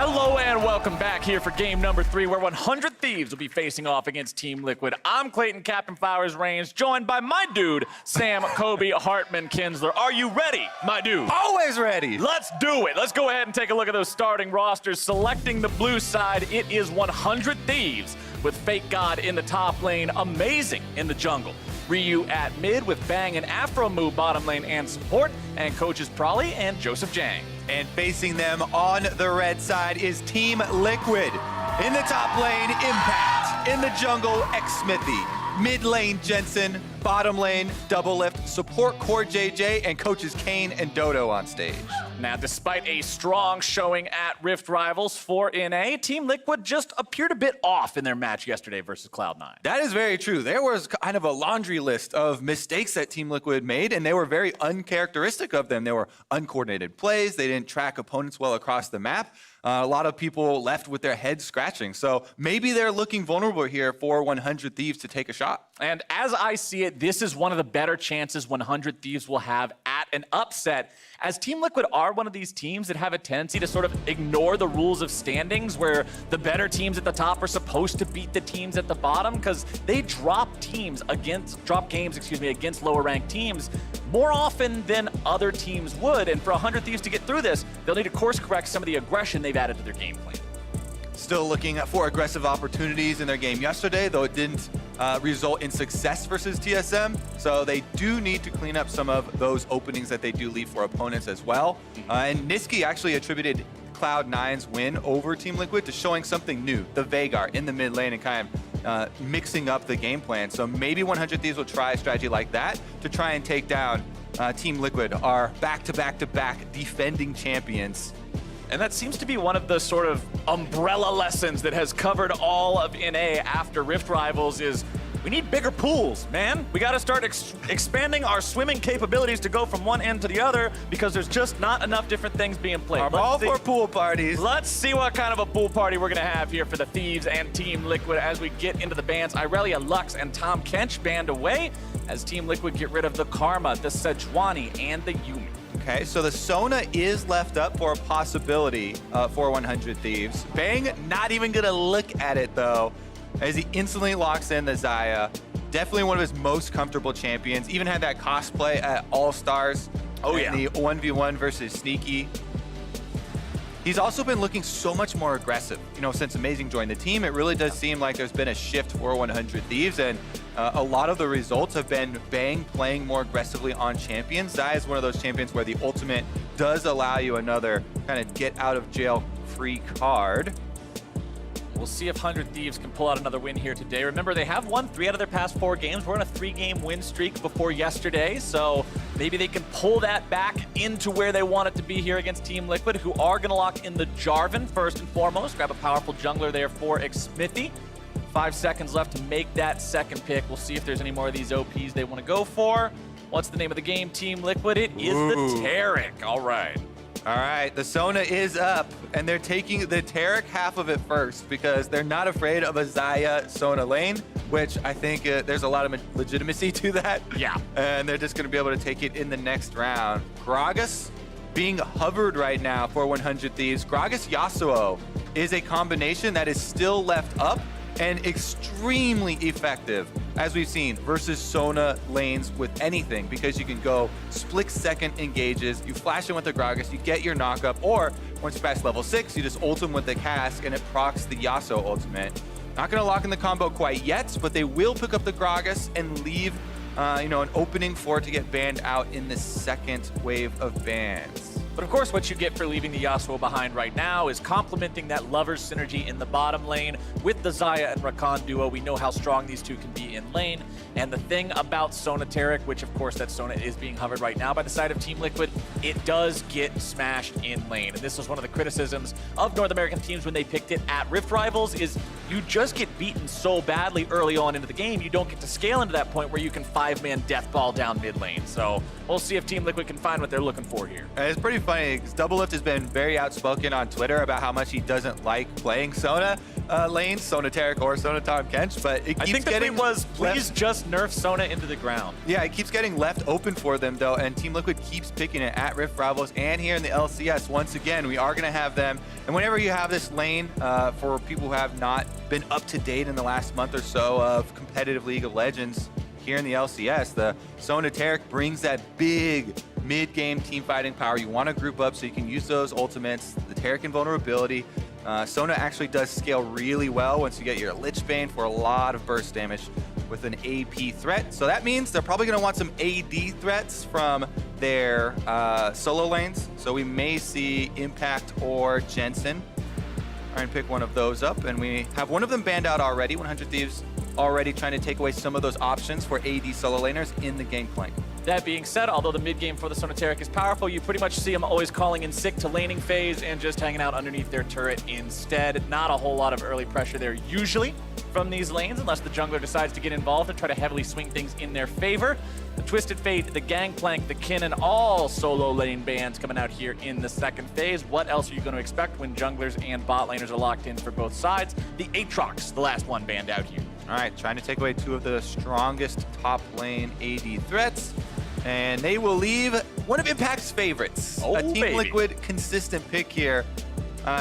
Hello and welcome back here for game number 3, where 100 Thieves will be facing off against Team Liquid. I'm Clayton Captain Flowers Reigns, joined by my dude, Sam Kobe Hartman Kinsler. Are you ready, my dude? Always ready. Let's do it. Let's go ahead and take a look at those starting rosters. Selecting the blue side, it is 100 Thieves with Fake God in the top lane, Amazing in the jungle, Ryu at mid with Bang and Afro Move bottom lane and support, and coaches Prolly and Joseph Jang. And facing them on the red side is Team Liquid. In the top lane, Impact. In the jungle, X-Smithy. Mid lane, Jensen. Bottom lane, Double Lift. Support core JJ and coaches Kane and Dodo on stage. Now, despite a strong showing at Rift Rivals for NA, Team Liquid just appeared a bit off in their match yesterday versus Cloud9. That is very true. There was kind of a laundry list of mistakes that Team Liquid made, and they were very uncharacteristic of them. They were uncoordinated plays. They didn't track opponents well across the map. A lot of people left with their heads scratching. So maybe they're looking vulnerable here for 100 Thieves to take a shot. And as I see it, this is one of the better chances 100 Thieves will have at an upset, as Team Liquid are one of these teams that have a tendency to sort of ignore the rules of standings, where the better teams at the top are supposed to beat the teams at the bottom, because they drop games against lower ranked teams more often than other teams would. And for 100 Thieves to get through this, they'll need to course correct some of the aggression they've added to their game plan. Still looking for aggressive opportunities in their game yesterday, though it didn't result in success versus TSM. So they do need to clean up some of those openings that they do leave for opponents as well. And Niski actually attributed Cloud9's win over Team Liquid to showing something new, the Veigar in the mid lane, and kind of mixing up the game plan. So maybe 100 Thieves will try a strategy like that to try and take down Team Liquid, our back-to-back-to-back defending champions. And that seems to be one of the sort of umbrella lessons that has covered all of NA after Rift Rivals is we need bigger pools, man. We got to start expanding our swimming capabilities to go from one end to the other, because there's just not enough different things being played. I'm all for pool parties. Let's see what kind of a pool party we're going to have here for the Thieves and Team Liquid as we get into the bans. Irelia Lux and Tom Kench banned away as Team Liquid get rid of the Karma, the Sejuani, and the Yumi. Okay, so the Sona is left up for a possibility for 100 Thieves. Bang not even gonna look at it though, as he instantly locks in the Xayah. Definitely one of his most comfortable champions. Even had that cosplay at All-Stars. Oh yeah. The 1v1 versus Sneaky. He's also been looking so much more aggressive. You know, since Amazing joined the team, it really does seem like there's been a shift for 100 Thieves, and a lot of the results have been Bang playing more aggressively on champions. Xayah is one of those champions where the ultimate does allow you another kind of get out of jail free card. We'll see if 100 Thieves can pull out another win here today. Remember, they have won 3 out of their past 4 games. We're on a 3-game win streak before yesterday, so maybe they can pull that back into where they want it to be here against Team Liquid, who are going to lock in the Jarvan first and foremost. Grab a powerful jungler there for X-Smithy. 5 seconds left to make that second pick. We'll see if there's any more of these OPs they want to go for. What's the name of the game, Team Liquid? It is the Taric. All right. All right, the Sona is up, and they're taking the Taric half of it first because they're not afraid of a Xayah Sona lane, which I think there's a lot of legitimacy to that. Yeah. And they're just going to be able to take it in the next round. Gragas being hovered right now for 100 Thieves. Gragas Yasuo is a combination that is still left up and extremely effective, as we've seen, versus Sona lanes with anything, because you can go split-second engages, you flash in with the Gragas, you get your knockup, or once you pass level 6, you just ult him with the cask, and it procs the Yasuo ultimate. Not going to lock in the combo quite yet, but they will pick up the Gragas and leave an opening for it to get banned out in the second wave of bans. But of course, what you get for leaving the Yasuo behind right now is complementing that Lovers synergy in the bottom lane with the Xayah and Rakan duo. We know how strong these two can be in lane. And the thing about Sona Taric, which of course that Sona is being hovered right now by the side of Team Liquid, it does get smashed in lane. And this was one of the criticisms of North American teams when they picked it at Rift Rivals, is you just get beaten so badly early on into the game, you don't get to scale into that point where you can 5-man death ball down mid lane. So we'll see if Team Liquid can find what they're looking for here. It's pretty funny because Double Lift has been very outspoken on Twitter about how much he doesn't like playing Sona. lanes, Sonateric or Sonatom Kench, but it keeps I think the getting tweet was, please left. just nerf Sona into the ground. Yeah, it keeps getting left open for them, though, and Team Liquid keeps picking it at Rift Bravos and here in the LCS. Once again, we are going to have them. And whenever you have this lane, for people who have not been up to date in the last month or so of competitive League of Legends here in the LCS, the Sonateric brings that big mid-game team fighting power. You want to group up so you can use those ultimates, the Taric invulnerability. Sona actually does scale really well once you get your Lich Bane for a lot of burst damage with an AP threat. So that means they're probably going to want some AD threats from their solo lanes. So we may see Impact or Jensen. Try and pick one of those up. And we have one of them banned out already. 100 Thieves already trying to take away some of those options for AD solo laners in the Gangplank. That being said, although the mid game for the Sonateric is powerful, you pretty much see them always calling in sick to laning phase and just hanging out underneath their turret instead. Not a whole lot of early pressure there usually from these lanes, unless the jungler decides to get involved and try to heavily swing things in their favor. The Twisted Fate, the Gangplank, the Kinnan, all solo lane bans coming out here in the second phase. What else are you going to expect when junglers and bot laners are locked in for both sides? The Aatrox, the last one banned out here. All right, trying to take away two of the strongest top lane AD threats. And they will leave one of Impact's favorites. Oh, a Team baby. Liquid consistent pick here.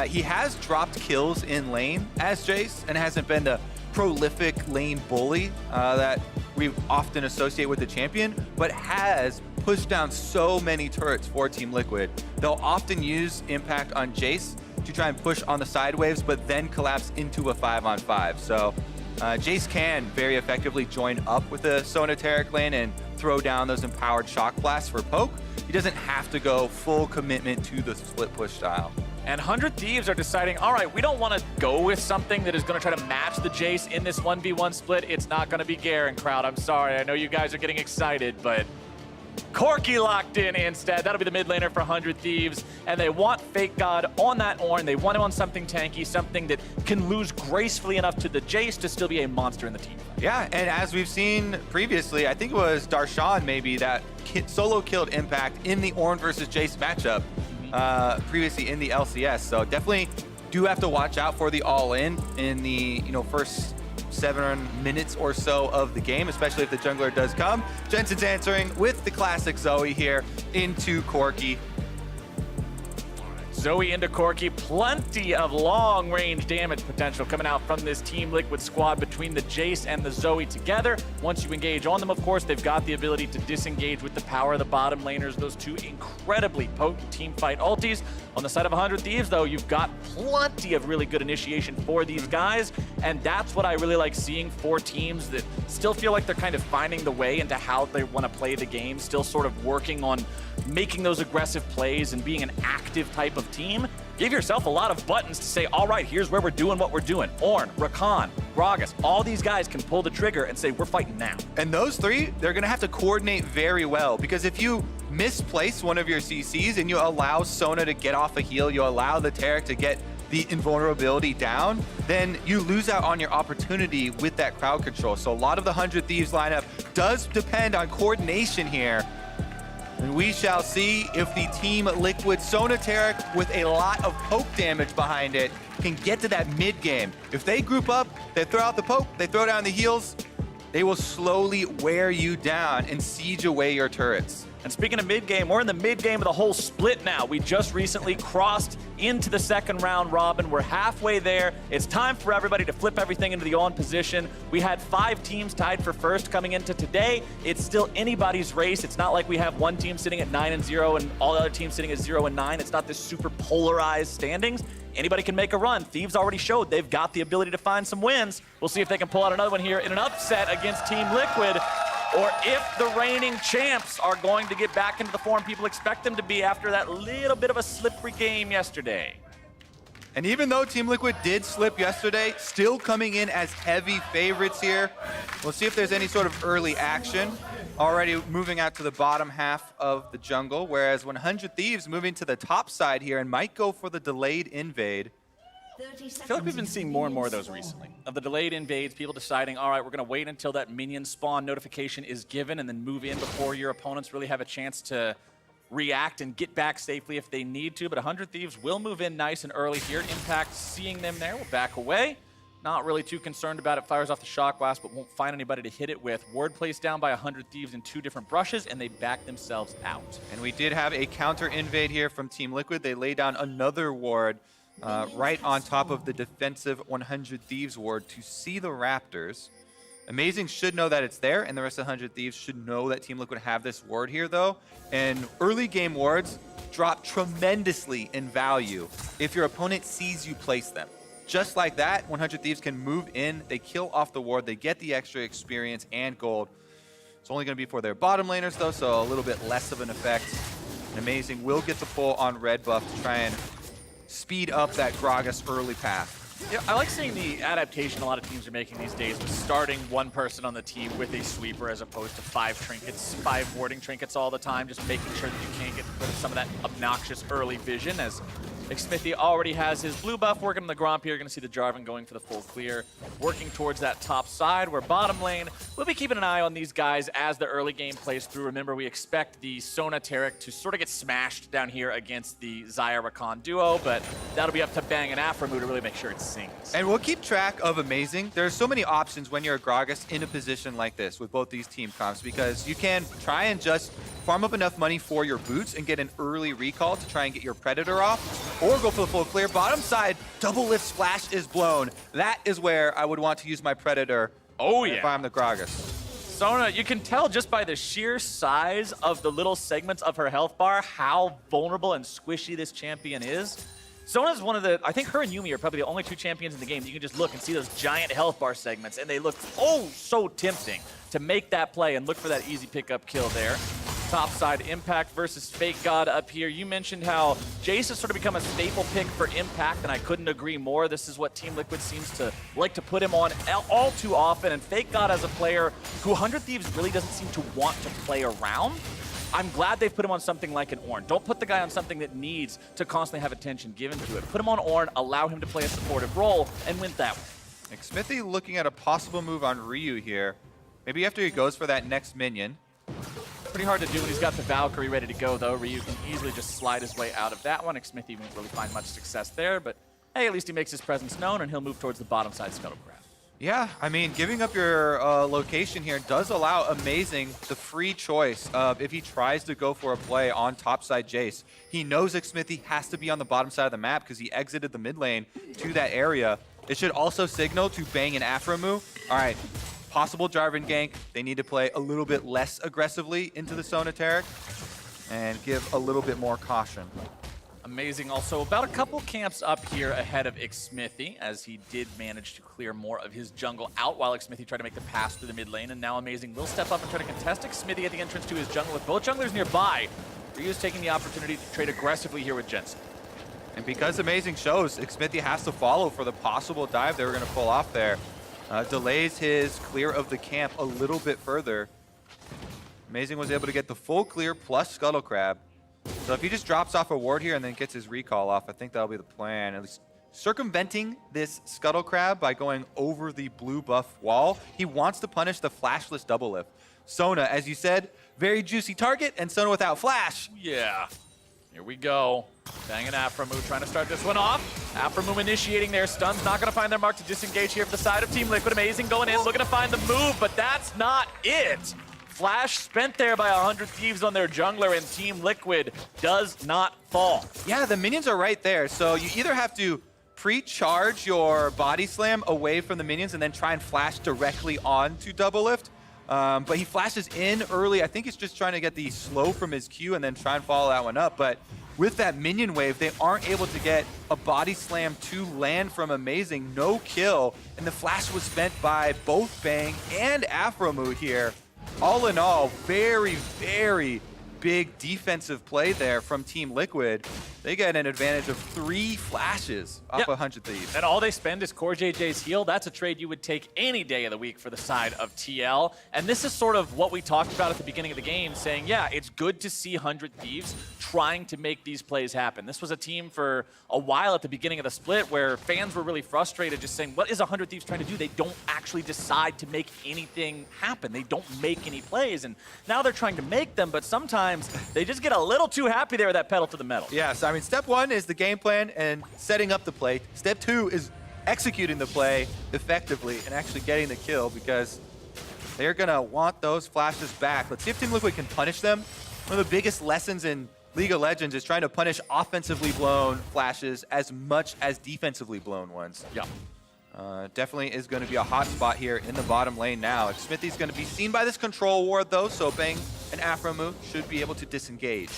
He has dropped kills in lane as Jace and hasn't been the prolific lane bully that we often associate with the champion, but has pushed down so many turrets for Team Liquid. They'll often use Impact on Jace to try and push on the side waves, but then collapse into a 5-on-5. So Jace can very effectively join up with the Sonateric lane and throw down those empowered shock blasts for poke. He doesn't have to go full commitment to the split push style. And 100 Thieves are deciding, all right, we don't want to go with something that is going to try to match the Jace in this 1v1 split. It's not going to be Garen, crowd. I'm sorry. I know you guys are getting excited, but Corki locked in instead. That'll be the mid laner for 100 Thieves. And they want Fake God on that Ornn. They want him on something tanky, something that can lose gracefully enough to the Jace to still be a monster in the team. Yeah, and as we've seen previously, I think it was Darshan maybe that solo killed Impact in the Ornn versus Jace matchup previously in the LCS. So definitely do have to watch out for the all-in the first 7 minutes or so of the game, especially if the jungler does come. Jensen's answering with the classic Zoe here into Corki. Zoe into Corki, plenty of long-range damage potential coming out from this Team Liquid squad between the Jace and the Zoe together. Once you engage on them, of course, they've got the ability to disengage with the power of the bottom laners, those two incredibly potent team fight ultis. On the side of 100 Thieves, though, you've got plenty of really good initiation for these guys, and that's what I really like seeing for teams that still feel like they're kind of finding the way into how they want to play the game, still sort of working on making those aggressive plays and being an active type of team. Give yourself a lot of buttons to say, all right, here's where we're doing what we're doing. Ornn, Rakan, Gragas, all these guys can pull the trigger and say, we're fighting now. And those three, they're going to have to coordinate very well, because if you misplace one of your CCs and you allow Sona to get off a heal, you allow the Taric to get the invulnerability down, then you lose out on your opportunity with that crowd control. So a lot of the 100 Thieves lineup does depend on coordination here. And we shall see if the Team Liquid Sonateric, with a lot of poke damage behind it, can get to that mid game. If they group up, they throw out the poke, they throw down the heals, they will slowly wear you down and siege away your turrets. And speaking of mid-game, we're in the mid-game of the whole split now. We just recently crossed into the second round robin. We're halfway there. It's time for everybody to flip everything into the on position. We had 5 teams tied for first coming into today. It's still anybody's race. It's not like we have one team sitting at 9-0 and all the other teams sitting at 0-9. It's not this super polarized standings. Anybody can make a run. Thieves already showed they've got the ability to find some wins. We'll see if they can pull out another one here in an upset against Team Liquid, or if the reigning champs are going to get back into the form people expect them to be after that little bit of a slippery game yesterday. And even though Team Liquid did slip yesterday, still coming in as heavy favorites here. We'll see if there's any sort of early action. Already moving out to the bottom half of the jungle, whereas 100 Thieves moving to the top side here and might go for the delayed invade. I feel like we've been seeing more and more of those recently, of the delayed invades, people deciding, all right, we're going to wait until that minion spawn notification is given and then move in before your opponents really have a chance to react and get back safely if they need to. But 100 Thieves will move in nice and early here. Impact seeing them there will back away. Not really too concerned about it. Fires off the shock blast, but won't find anybody to hit it with. Ward placed down by 100 Thieves in 2 different brushes, and they back themselves out. And we did have a counter invade here from Team Liquid. They lay down another ward right on top of the defensive 100 Thieves ward to see the Raptors. Amazing should know that it's there, and the rest of 100 Thieves should know that Team Liquid have this ward here, though. And early game wards drop tremendously in value if your opponent sees you place them. Just like that, 100 Thieves can move in, they kill off the ward, they get the extra experience and gold. It's only going to be for their bottom laners, though, so a little bit less of an effect. And Amazing will get the pull on red buff to try and speed up that Gragas early path. Yeah, I like seeing the adaptation a lot of teams are making these days with starting one person on the team with a sweeper as opposed to 5 trinkets, 5 warding trinkets all the time, just making sure that you can't get rid of some of that obnoxious early vision. As Smithy already has his blue buff working on the Gromp here. You're going to see the Jarvan going for the full clear, working towards that top side where bottom lane, we'll be keeping an eye on these guys as the early game plays through. Remember, we expect the Sona Taric to sort of get smashed down here against the Xayah Rakan duo, but that'll be up to Bang and Aphromoo to really make sure it sinks. And we'll keep track of Amazing. There are so many options when you're a Gragas in a position like this with both these team comps, because you can try and just farm up enough money for your boots and get an early recall to try and get your Predator off, or go for the full clear. Bottom side, double lift splash is blown. That is where I would want to use my Predator if I'm the Gragas. Sona, you can tell just by the sheer size of the little segments of her health bar how vulnerable and squishy this champion is. Sona's one of the, I think her and Yuumi are probably the only 2 champions in the game that you can just look and see those giant health bar segments, and they look oh so tempting to make that play and look for that easy pickup kill there. Topside Impact versus Fake God up here. You mentioned how Jace has sort of become a staple pick for Impact, and I couldn't agree more. This is what Team Liquid seems to like to put him on all too often, and Fake God as a player who 100 Thieves really doesn't seem to want to play around. I'm glad they've put him on something like an Ornn. Don't put the guy on something that needs to constantly have attention given to it. Put him on Ornn, allow him to play a supportive role, and win that one. Smithy looking at a possible move on Ryu here. Maybe after he goes for that next minion. Pretty hard to do when he's got the Valkyrie ready to go, though. Ryu can easily just slide his way out of that one. Smithy won't really find much success there, but hey, at least he makes his presence known, and he'll move towards the bottom side Scuttle Crab. Yeah, I mean, giving up your location here does allow Amazing the free choice of if he tries to go for a play on topside Jace. He knows Smithy has to be on the bottom side of the map because he exited the mid lane to that area. It should also signal to Bang and Aphromoo. All right, possible Jarvan gank. They need to play a little bit less aggressively into the Sona Taric and give a little bit more caution. Amazing also about a couple camps up here ahead of Smithy, as he did manage to clear more of his jungle out while Smithy tried to make the pass through the mid lane, and now Amazing will step up and try to contest Smithy at the entrance to his jungle with both junglers nearby. Ryu's taking the opportunity to trade aggressively here with Jensen. And because Amazing shows, Smithy has to follow for the possible dive they were going to pull off there. Delays his clear of the camp a little bit further. Amazing was able to get the full clear plus Scuttle Crab. So if he just drops off a ward here and then gets his recall off, I think that'll be the plan. At least circumventing this Scuttle Crab by going over the blue buff wall. He wants to punish the flashless double lift. Sona, as you said, very juicy target, and Sona without flash. Yeah. Here we go. Bang and Aphromoo trying to start this one off. Aphromoo initiating their stuns. Not going to find their mark to disengage here for the side of Team Liquid. Amazing going in, looking to find the move, but that's not it. Flash spent there by 100 Thieves on their jungler, and Team Liquid does not fall. Yeah, the minions are right there. So you either have to pre-charge your body slam away from the minions and then try and flash directly onto double lift. But he flashes in early. I think he's just trying to get the slow from his Q and then try and follow that one up. But with that minion wave, they aren't able to get a body slam to land from Amazing. No kill. And the flash was spent by both Bang and Aphromoo here. All in all, very, very big defensive play there from Team Liquid. They get an advantage of 3 flashes off 100 Thieves. And all they spend is Core JJ's heal. That's a trade you would take any day of the week for the side of TL. And this is sort of what we talked about at the beginning of the game, saying, yeah, it's good to see 100 Thieves trying to make these plays happen. This was a team for a while at the beginning of the split where fans were really frustrated just saying, what is 100 Thieves trying to do? They don't actually decide to make anything happen. They don't make any plays. And now they're trying to make them, but sometimes they just get a little too happy there with that pedal to the metal. Yes, I mean, step 1 is the game plan and setting up the play. Step 2 is executing the play effectively and actually getting the kill, because they're gonna want those flashes back. Let's see if Team Liquid can punish them. One of the biggest lessons in League of Legends is trying to punish offensively blown flashes as much as defensively blown ones. Yeah. Definitely is going to be a hot spot here in the bottom lane now. Smithy's going to be seen by this control ward though, so Bang and Afromu should be able to disengage.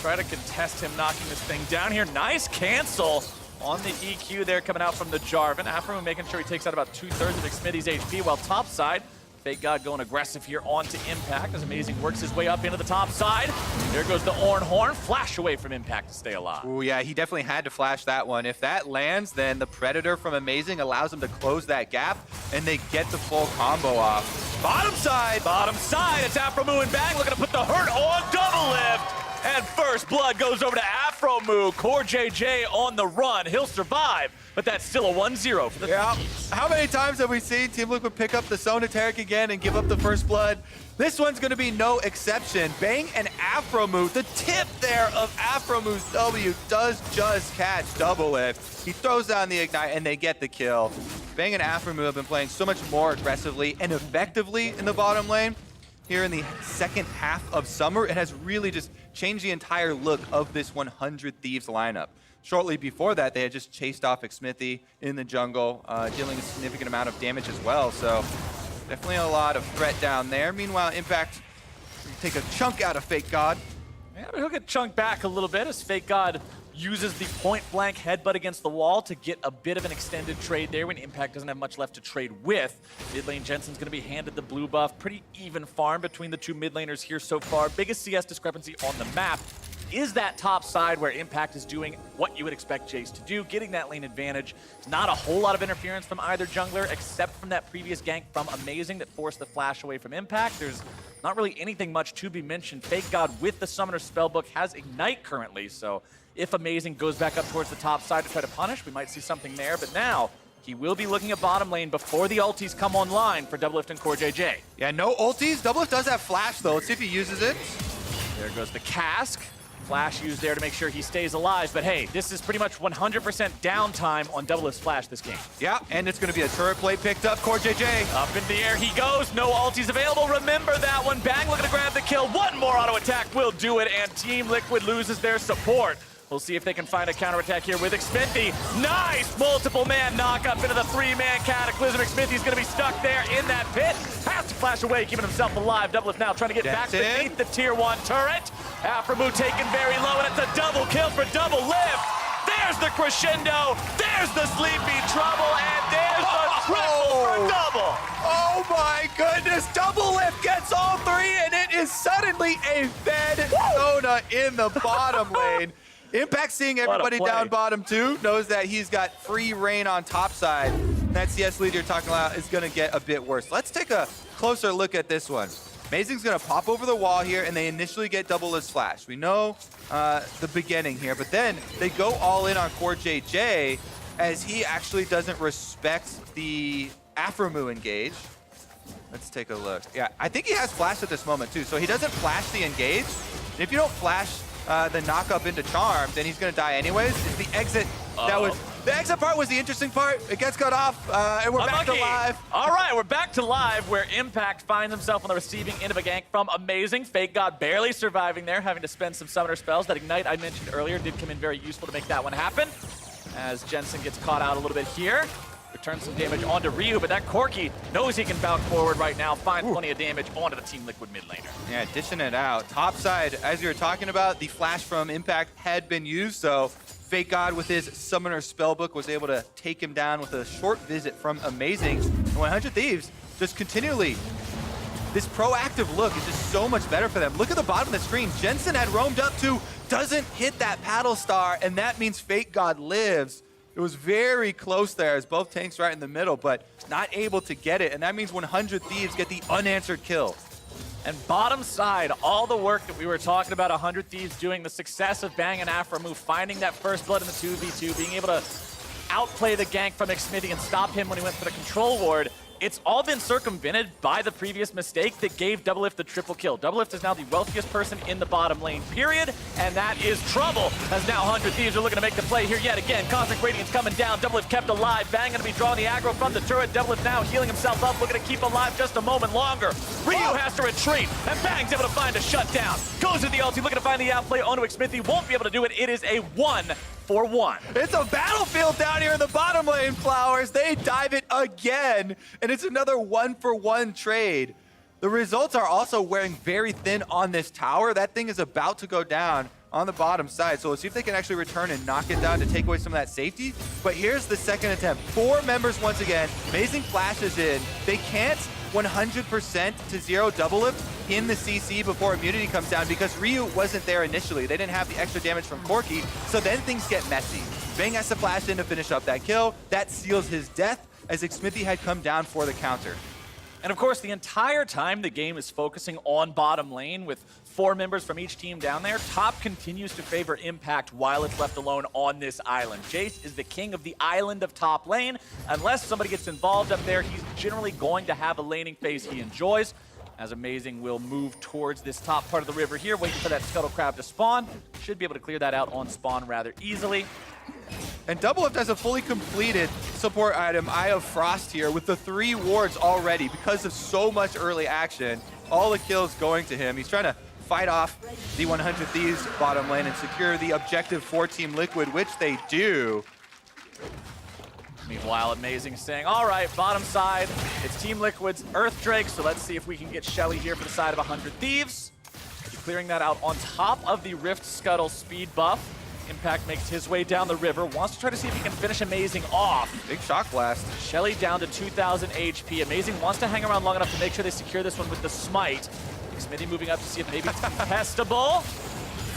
Try to contest him, knocking this thing down here. Nice cancel on the EQ there coming out from the Jarvan. Afromu making sure he takes out about 2/3 of Smithy's HP, while topside, Fake God going aggressive here onto Impact as Amazing works his way up into the top side. There goes the Ornn Horn, flash away from Impact to stay alive. Oh yeah, he definitely had to flash that one. If that lands, then the Predator from Amazing allows him to close that gap, and they get the full combo off. Bottom side! Bottom side, it's Afromu and Bang looking to put the hurt on double lift. And first blood goes over to Afromu. Core JJ on the run. He'll survive, but that's still a 1-0 for the Thieves. How many times have we seen Team Liquid pick up the Sonateric again and give up the first blood? This one's going to be no exception. Bang and Afromu, the tip there of Afromu's W does just catch double lift. He throws down the Ignite and they get the kill. Bang and Afromu have been playing so much more aggressively and effectively in the bottom lane. Here in the second half of summer, it has really just changed the entire look of this 100 Thieves lineup. Shortly before that, they had just chased off Xmithie in the jungle, dealing a significant amount of damage as well. So definitely a lot of threat down there. Meanwhile, Impact take a chunk out of Fake God. Yeah, but he'll get chunked back a little bit as Fake God uses the point-blank headbutt against the wall to get a bit of an extended trade there when Impact doesn't have much left to trade with. Mid lane Jensen's going to be handed the blue buff. Pretty even farm between the two mid laners here so far. Biggest CS discrepancy on the map is that top side where Impact is doing what you would expect Jace to do, getting that lane advantage. Not a whole lot of interference from either jungler, except from that previous gank from Amazing that forced the flash away from Impact. There's not really anything much to be mentioned. Fake God with the Summoner Spellbook has Ignite currently, so if Amazing goes back up towards the top side to try to punish, we might see something there. But now, he will be looking at bottom lane before the ultis come online for Doublelift and Core JJ. Yeah, no ultis. Doublelift does have flash, though. Let's see if he uses it. There goes the cask. Flash used there to make sure he stays alive. But hey, this is pretty much 100% downtime on Doublelift's flash this game. Yeah, and it's going to be a turret play picked up. Core JJ. Up in the air he goes. No ultis available. Remember that one. Bang looking to grab the kill. One more auto attack will do it, and Team Liquid loses their support. We'll see if they can find a counterattack here with Xmithie. Nice multiple man knock up into the 3-man Cataclysm. Xmithie's going to be stuck there in that pit. Has to flash away, keeping himself alive. Doublelift now trying to get back beneath the tier 1 turret. Afromu taken very low, and it's a double kill for Doublelift. There's the crescendo. There's the sleepy trouble, and there's the triple for double. Oh my goodness, Doublelift gets all three, and it is suddenly a fed Sona in the bottom lane. Impact seeing everybody down bottom too, knows that he's got free reign on top side. That CS lead you're talking about is going to get a bit worse. Let's take a closer look at this one. Amazing's going to pop over the wall here, and they initially get Doublelift's flash. We know the beginning here, but then they go all in on Core JJ as he actually doesn't respect the Afromu engage. Let's take a look. Yeah, I think he has flash at this moment too, so he doesn't flash the engage. And if you don't flash the knock up into Charm, then he's gonna die anyways. It's the exit the exit part was the interesting part. It gets cut off, and we're back to live. All right, we're back to live where Impact finds himself on the receiving end of a gank from Amazing. Fake God barely surviving there, having to spend some summoner spells. That Ignite I mentioned earlier did come in very useful to make that one happen. As Jensen gets caught out a little bit here. Returns some damage onto Ryu, but that Corki knows he can bounce forward right now, find plenty of damage onto the Team Liquid mid laner. Yeah, dishing it out. Top side, as you were talking about, the flash from Impact had been used, so Fake God with his Summoner Spellbook was able to take him down with a short visit from Amazing. And 100 Thieves just continually, this proactive look is just so much better for them. Look at the bottom of the screen. Jensen had roamed up to, doesn't hit that paddle star, and that means Fake God lives. It was very close there as both tanks right in the middle, but not able to get it. And that means 100 Thieves get the unanswered kill. And bottom side, all the work that we were talking about 100 Thieves doing, the success of Bang and Afromu, finding that first blood in the 2v2, being able to outplay the gank from Xmithie and stop him when he went for the control ward. it's all been circumvented by the previous mistake that gave Doublelift the triple kill. Doublelift is now the wealthiest person in the bottom lane, period, and that is trouble, as now 100 Thieves are looking to make the play here yet again. Cosmic Radiance coming down, Doublelift kept alive. Bang gonna be drawing the aggro from the turret. Doublelift now healing himself up, looking to keep alive just a moment longer. Ryu has to retreat, and Bang's able to find a shutdown. Goes to the ulti, looking to find the outplay onto Xmithy, won't be able to do it. It is a 1-for-1. It's a battlefield down here in the bottom lane, Flowers. They dive it again, and it's another 1-for-1 trade. The results are also wearing very thin on this tower. That thing is about to go down on the bottom side. So let's see if they can actually return and knock it down to take away some of that safety. But here's the second attempt. 4 members once again. Amazing flashes in. They can't 100% to 0 Doublelift in the CC before immunity comes down because Ryu wasn't there initially. They didn't have the extra damage from Corki, so then things get messy. Bang has to flash in to finish up that kill. That seals his death as Xmithy had come down for the counter. And of course, the entire time the game is focusing on bottom lane with 4 members from each team down there, top continues to favor Impact while it's left alone on this island. Jace is the king of the island of top lane. Unless somebody gets involved up there, he's generally going to have a laning phase he enjoys. As Amazing will move towards this top part of the river here, waiting for that Scuttle Crab to spawn. Should be able to clear that out on spawn rather easily. And Doublelift has a fully completed support item, Eye of Frost here, with the 3 wards already because of so much early action. All the kills going to him. He's trying to fight off the 100 Thieves bottom lane and secure the objective for Team Liquid, which they do. Meanwhile, Amazing saying, all right, bottom side, it's Team Liquid's Earth Drake, so let's see if we can get Shelly here for the side of 100 Thieves. Clearing that out on top of the Rift Scuttle speed buff. Impact makes his way down the river, wants to try to see if he can finish Amazing off. Big shock blast. Shelly down to 2,000 HP. Amazing wants to hang around long enough to make sure they secure this one with the smite. Xmithy moving up to see if maybe it's contestable.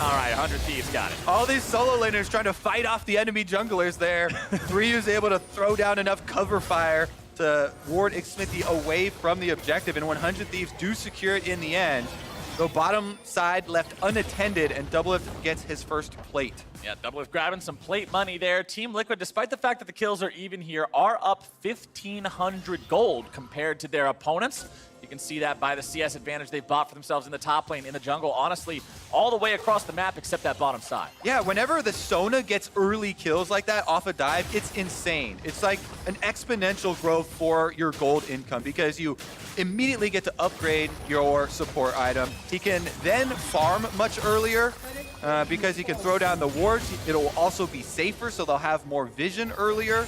All right, 100 Thieves got it. All these solo laners trying to fight off the enemy junglers there. Ryu's able to throw down enough cover fire to ward Xmithy away from the objective, and 100 Thieves do secure it in the end. Though bottom side left unattended, and Doublelift gets his first plate. Yeah, Doublelift grabbing some plate money there. Team Liquid, despite the fact that the kills are even here, are up 1,500 gold compared to their opponents. You can see that by the CS advantage they've bought for themselves in the top lane, in the jungle, honestly, all the way across the map except that bottom side. Yeah, whenever the Sona gets early kills like that off a dive, it's insane. It's like an exponential growth for your gold income because you immediately get to upgrade your support item. He can then farm much earlier because he can throw down the wards. It'll also be safer, so they'll have more vision earlier.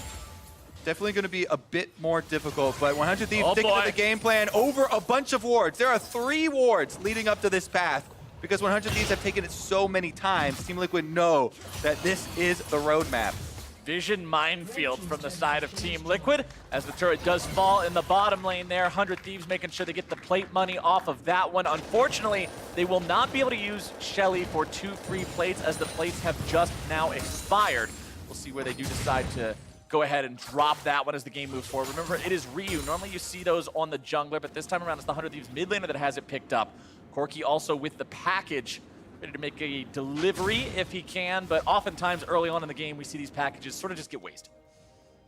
Definitely going to be a bit more difficult, but 100 Thieves sticking to the game plan over a bunch of wards. There are 3 wards leading up to this path because 100 Thieves have taken it so many times. Team Liquid know that this is the roadmap. Vision minefield from the side of Team Liquid as the turret does fall in the bottom lane there. 100 Thieves making sure they get the plate money off of that one. Unfortunately, they will not be able to use Shelly for 2 free plates as the plates have just now expired. We'll see where they do decide to go ahead and drop that one as the game moves forward. Remember, it is Ryu. Normally you see those on the jungler, but this time around it's the 100 Thieves mid laner that has it picked up. Corki also with the package, ready to make a delivery if he can, but oftentimes early on in the game we see these packages sort of just get wasted.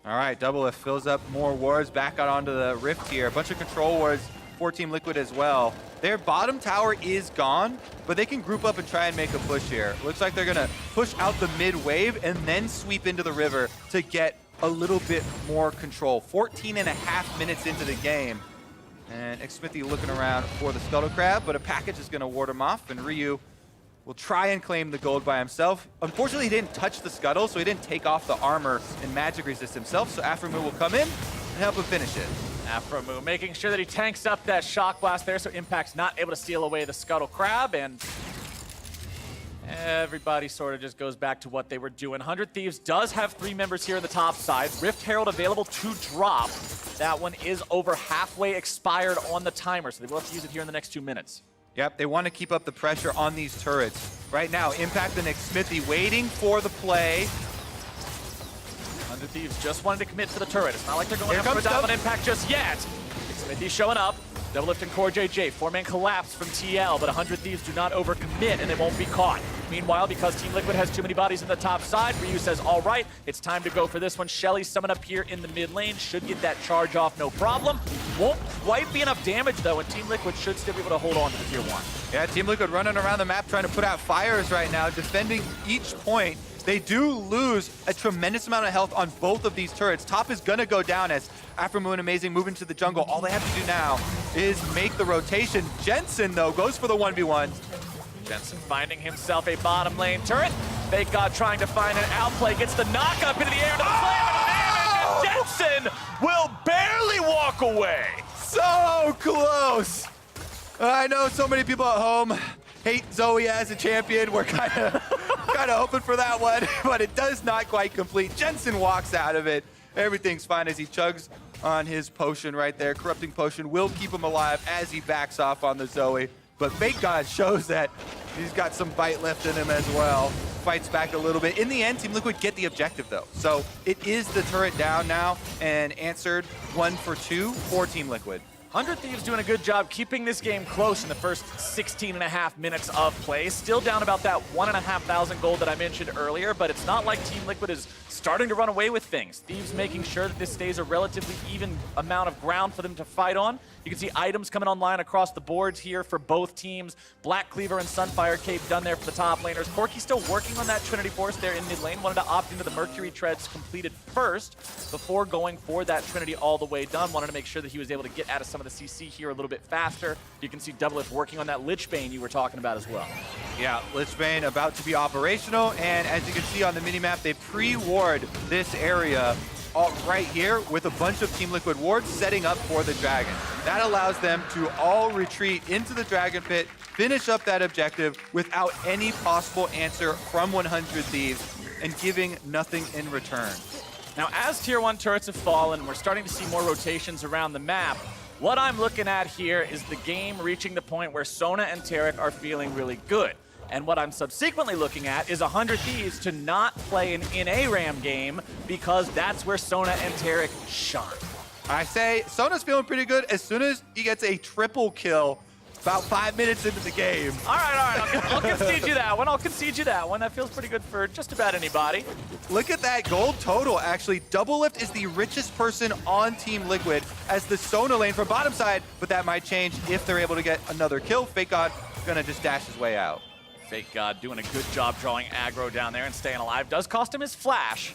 All right, Doublelift fills up more wards back out onto the Rift here. A bunch of control wards for Team Liquid as well. Their bottom tower is gone, but they can group up and try and make a push here. Looks like they're gonna push out the mid wave and then sweep into the river to get a little bit more control. 14.5 minutes into the game. And Xmithy looking around for the Scuttle Crab, but a package is gonna ward him off, and Ryu will try and claim the gold by himself. Unfortunately, he didn't touch the Scuttle, so he didn't take off the armor and magic resist himself, so Aframu will come in and help him finish it. Aframu making sure that he tanks up that shock blast there so Impact's not able to steal away the Scuttle Crab, and everybody sort of just goes back to what they were doing. 100 Thieves does have 3 members here in the top side. Rift Herald available to drop. That one is over halfway expired on the timer, so they will have to use it here in the next 2 minutes. Yep, they want to keep up the pressure on these turrets. Right now, Impact and Xmithy waiting for the play. 100 Thieves just wanted to commit to the turret. It's not like they're going up for a dive on Impact just yet. Xmithy showing up. Doublelift and Core JJ. 4-man collapse from TL, but 100 Thieves do not overcommit and they won't be caught. Meanwhile, because Team Liquid has too many bodies in the top side, Ryu says, all right, it's time to go for this one. Shelly's summoned up here in the mid lane, should get that charge off, no problem. Won't quite be enough damage, though, and Team Liquid should still be able to hold on to the tier 1. Yeah, Team Liquid running around the map trying to put out fires right now, defending each point. They do lose a tremendous amount of health on both of these turrets. Top is gonna go down as Afromoon and Amazing move into the jungle. All they have to do now is make the rotation. Jensen, though, goes for the 1v1. Jensen finding himself a bottom lane turret. Fake God trying to find an outplay, gets the knock up into the air to the flame and damage, and Jensen will barely walk away. So close. I know so many people at home hate Zoe as a champion. We're kind of hoping for that one, but it does not quite complete. Jensen walks out of it. Everything's fine as he chugs on his potion right there. Corrupting potion will keep him alive as he backs off on the Zoe. But Fake God shows that he's got some bite left in him as well. Fights back a little bit. In the end, Team Liquid get the objective, though. So it is the turret down now and answered 1 for 2 for Team Liquid. 100 Thieves doing a good job keeping this game close in the first 16 and a half minutes of play. Still down about that 1,500 gold that I mentioned earlier, but it's not like Team Liquid is starting to run away with things. Thieves making sure that this stays a relatively even amount of ground for them to fight on. You can see items coming online across the boards here for both teams. Black Cleaver and Sunfire Cape done there for the top laners. Corki still working on that Trinity Force there in mid lane. Wanted to opt into the Mercury Treads completed first before going for that Trinity all the way done. Wanted to make sure that he was able to get out of some of the CC here a little bit faster. You can see Doublelift working on that Lichbane you were talking about as well. Yeah, Lichbane about to be operational, and as you can see on the minimap, they pre-ward this area right here with a bunch of Team Liquid wards setting up for the Dragon. That allows them to all retreat into the Dragon Pit, finish up that objective without any possible answer from 100 Thieves, and giving nothing in return. Now, as Tier 1 turrets have fallen, we're starting to see more rotations around the map. What I'm looking at here is the game reaching the point where Sona and Taric are feeling really good. And what I'm subsequently looking at is 100 Thieves to not play an in-A-Ram game because that's where Sona and Taric shine. I say Sona's feeling pretty good as soon as he gets a triple kill about 5 minutes into the game. All right, I'll concede you that one. I'll concede you that one. That feels pretty good for just about anybody. Look at that gold total, actually. Doublelift is the richest person on Team Liquid as the Sona lane from bottom side, but that might change if they're able to get another kill. Fake God gonna just dash his way out. Fake God doing a good job drawing aggro down there and staying alive. Does cost him his flash,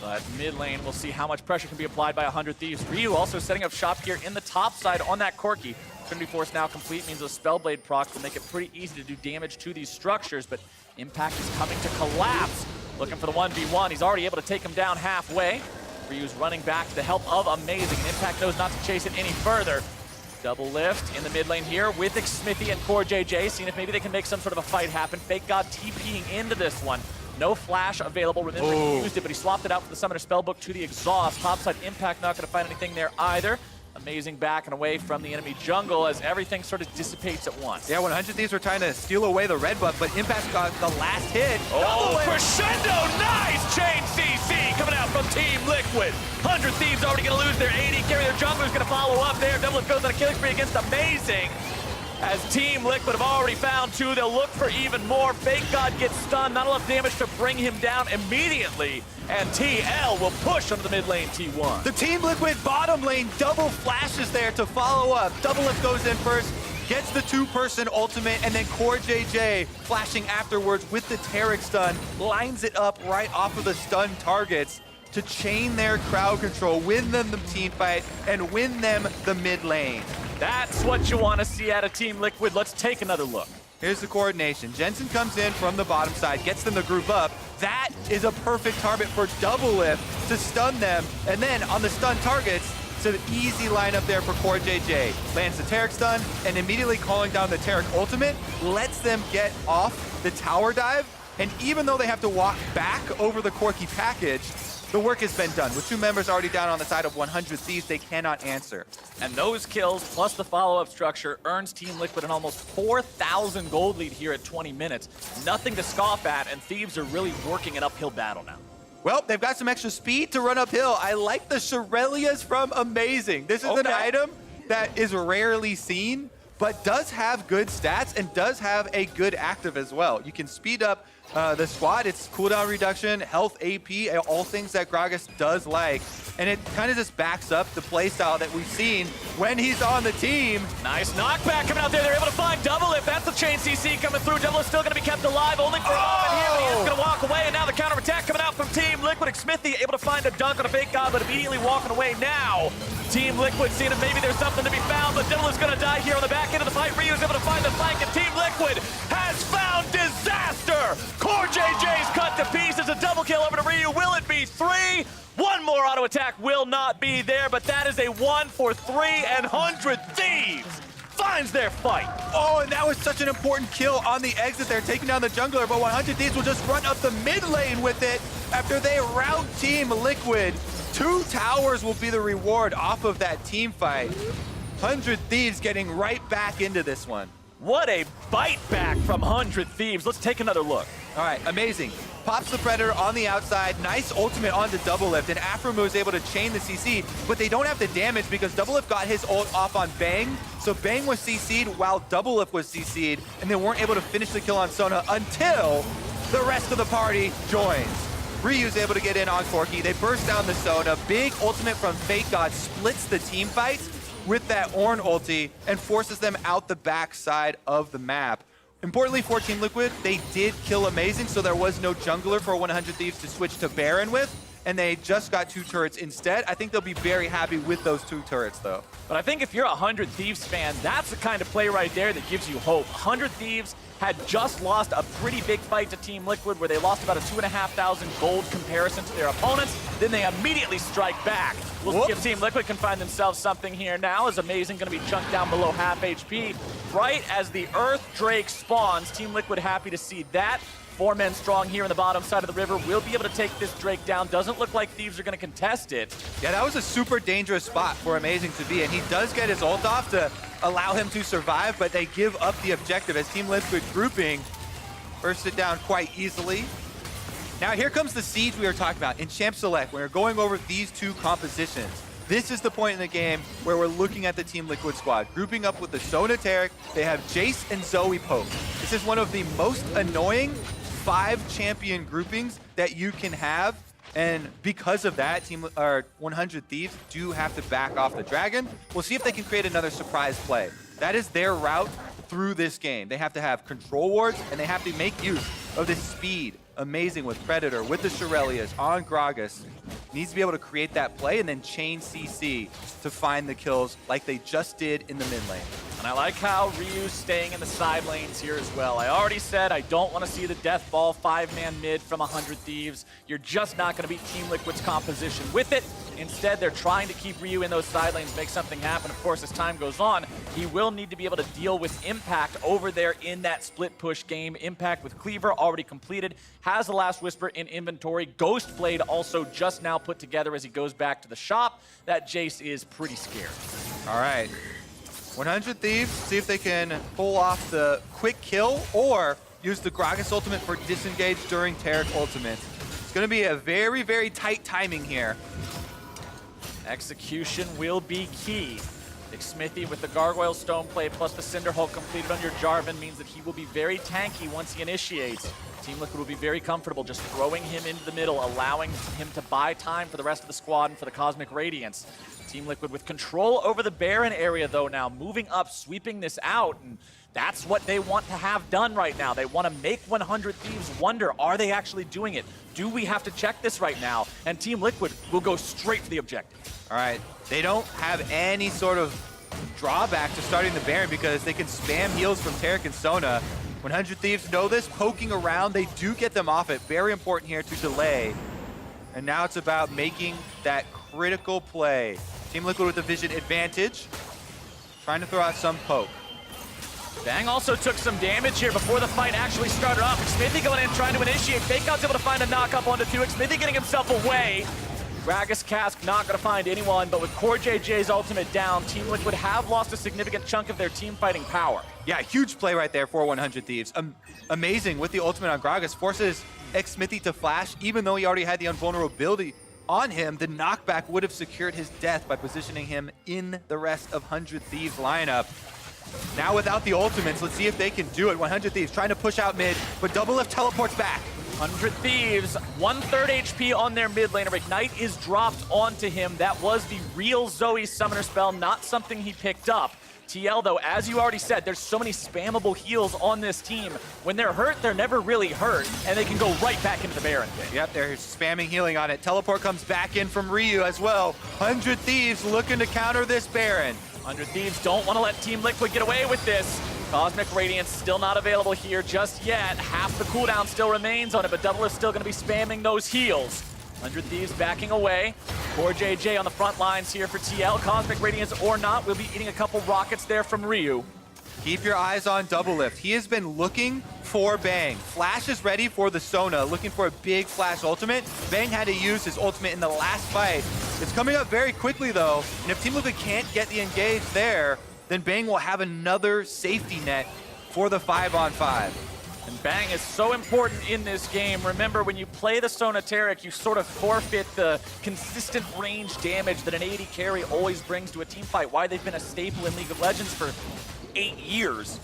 but mid lane, we'll see how much pressure can be applied by 100 Thieves. Ryu also setting up shop here in the top side on that Corki. Trinity Force now complete means those Spellblade procs will make it pretty easy to do damage to these structures, but Impact is coming to collapse. Looking for the 1v1. He's already able to take him down halfway. Ryu's running back to the help of Amazing, and Impact knows not to chase it any further. Double lift in the mid lane here with Xmithy and Core JJ, seeing if maybe they can make some sort of a fight happen. Fake God TPing into this one. No flash available. Remember, he used it, but he swapped it out for the Summoner Spellbook to the Exhaust. Topside Impact not going to find anything there either. Amazing back and away from the enemy jungle as everything sort of dissipates at once. Yeah, 100 Thieves were trying to steal away the red buff, but Impact got the last hit. Oh, crescendo! Nice chain CC coming out from Team Liquid. 100 Thieves already going to lose their AD carry. Their jungler's going to follow up there. Doublelift goes on a killing spree against Amazing. As Team Liquid have already found two, they'll look for even more. Fake God gets stunned, not enough damage to bring him down immediately. And TL will push onto the mid lane T1. The Team Liquid bottom lane double flashes there to follow up. Doublelift goes in first, gets the two-person ultimate, and then Core JJ flashing afterwards with the Taric stun, lines it up right off of the stun targets to chain their crowd control, win them the team fight, and win them the mid lane. That's what you want to see out of Team Liquid. Let's take another look. Here's the coordination. Jensen comes in from the bottom side, gets them to group up. That is a perfect target for Doublelift to stun them. And then on the stun targets, it's an easy lineup there for Core JJ. Lands the Taric stun, and immediately calling down the Taric ultimate lets them get off the tower dive. And even though they have to walk back over the Corki package, the work has been done. With two members already down on the side of 100 Thieves, they cannot answer. And those kills, plus the follow-up structure, earns Team Liquid an almost 4,000 gold lead here at 20 minutes. Nothing to scoff at, and Thieves are really working an uphill battle now. Well, they've got some extra speed to run uphill. I like the Shirelias from Amazing. This is an item that is rarely seen, but does have good stats and does have a good active as well. You can speed up the squad, it's cooldown reduction, health, AP, all things that Gragas does like. And it kind of just backs up the playstyle that we've seen when he's on the team. Nice knockback coming out there. They're able to find Double Lift. That's the chain CC coming through. Double Lift still going to be kept alive, only for a moment here, but he is going to walk away. And now the counter attack coming out from Team Liquid. Smithy able to find a dunk on a fake god, but immediately walking away now. Team Liquid seeing if maybe there's something to be found, but Double is going to die here on the back end of the fight. Ryu's able to find the flank, and Team Liquid has found disaster. Core JJ's cut to pieces. A double kill over to Ryu. Will it be 3? One more auto attack will not be there, but that is a 1 for 3, and 100 Thieves finds their fight. Oh, and that was such an important kill on the exit there, taking down the jungler, but 100 Thieves will just run up the mid lane with it after they rout Team Liquid. 2 towers will be the reward off of that team fight. 100 Thieves getting right back into this one. What a bite back from 100 Thieves. Let's take another look. All right, amazing. Pops the Predator on the outside. Nice ultimate onto Double Lift, and Afromu is able to chain the CC, but they don't have the damage because Double Lift got his ult off on Bang. So Bang was CC'd while Double Lift was CC'd, and they weren't able to finish the kill on Sona until the rest of the party joins. Ryu's able to get in on Corki. They burst down the Sona. Big ultimate from Fake God splits the team fight with that Ornn ulti and forces them out the backside of the map. Importantly for Team Liquid, they did kill Amazing, so there was no jungler for 100 Thieves to switch to Baron with, and they just got 2 turrets instead. I think they'll be very happy with those 2 turrets, though. But I think if you're a 100 Thieves fan, that's the kind of play right there that gives you hope. 100 Thieves had just lost a pretty big fight to Team Liquid where they lost about a 2,500 gold comparison to their opponents. Then they immediately strike back. We'll see if Team Liquid can find themselves something here now. Is Amazing going to be chunked down below half HP. Right as the Earth Drake spawns, Team Liquid happy to see that. 4 men strong here in the bottom side of the river. Will be able to take this Drake down. Doesn't look like Thieves are going to contest it. Yeah, that was a super dangerous spot for Amazing to be, and he does get his ult off to allow him to survive, but they give up the objective as Team Liquid grouping burst it down quite easily. Now here comes the siege we were talking about in Champ Select when we're going over these 2 compositions. This is the point in the game where we're looking at the Team Liquid squad. Grouping up with the Sona Taric, they have Jace and Zoe Poke. This is one of the most annoying 5 champion groupings that you can have. And because of that, 100 Thieves do have to back off the Dragon. We'll see if they can create another surprise play. That is their route through this game. They have to have control wards, and they have to make use of this speed. Amazing with Predator, with the Shurelias, on Gragas. Needs to be able to create that play and then chain CC to find the kills like they just did in the mid lane. And I like how Ryu's staying in the side lanes here as well. I already said I don't want to see the death ball 5-man mid from 100 Thieves. You're just not going to beat Team Liquid's composition with it. Instead, they're trying to keep Ryu in those side lanes, make something happen. Of course, as time goes on, he will need to be able to deal with Impact over there in that split push game. Impact with Cleaver already completed, has the Last Whisper in inventory. Ghost Blade also just now put together as he goes back to the shop. That Jace is pretty scared. All right. 100 Thieves, see if they can pull off the quick kill or use the Gragas ultimate for disengage during Taric ultimate. It's going to be a very, very tight timing here. Execution will be key. Smithy with the Gargoyle Stone Plate plus the Cinder Hulk completed on your Jarvan means that he will be very tanky once he initiates. Team Liquid will be very comfortable just throwing him into the middle, allowing him to buy time for the rest of the squad and for the Cosmic Radiance. Team Liquid with control over the Baron area though now, moving up, sweeping this out, and that's what they want to have done right now. They want to make 100 Thieves wonder, are they actually doing it? Do we have to check this right now? And Team Liquid will go straight for the objective. All right, they don't have any sort of drawback to starting the Baron because they can spam heals from Taric and Sona. 100 Thieves know this, poking around, they do get them off it. Very important here to delay. And now it's about making that critical play. Team Liquid with the vision advantage, trying to throw out some poke. Bang also took some damage here before the fight actually started off. Smithy going in, trying to initiate. Fake Out's able to find a knock up onto 2x. Smithy getting himself away. Gragas Cask not going to find anyone, but with Core JJ's ultimate down, Team Liquid have lost a significant chunk of their team fighting power. Yeah, huge play right there for 100 Thieves. Amazing with the ultimate on Gragas. Forces Smithy to flash, even though he already had the invulnerability on him. The knockback would have secured his death by positioning him in the rest of 100 Thieves lineup. Now without the ultimates, let's see if they can do it. 100 Thieves trying to push out mid, but Double Lift teleports back. 100 Thieves, 1/3 HP on their mid laner. Ignite is dropped onto him. That was the real Zoe summoner spell, not something he picked up. TL, though, as you already said, there's so many spammable heals on this team. When they're hurt, they're never really hurt, and they can go right back into the Baron pit. Yep, they're spamming healing on it. Teleport comes back in from Ryu as well. 100 Thieves looking to counter this Baron. 100 Thieves don't want to let Team Liquid get away with this. Cosmic Radiance still not available here just yet. Half the cooldown still remains on it, but Double is still going to be spamming those heals. 100 Thieves backing away. Poor JJ on the front lines here for TL. Cosmic Radiance or not, we'll be eating a couple rockets there from Ryu. Keep your eyes on Double Lift. He has been looking for Bang. Flash is ready for the Sona, looking for a big Flash ultimate. Bang had to use his ultimate in the last fight. It's coming up very quickly though, and if Team Liquid can't get the engage there, then Bang will have another safety net for the 5-on-5. And Bang is so important in this game. Remember, when you play the Sonateric, you sort of forfeit the consistent range damage that an AD carry always brings to a team fight. Why they've been a staple in League of Legends for 8 years.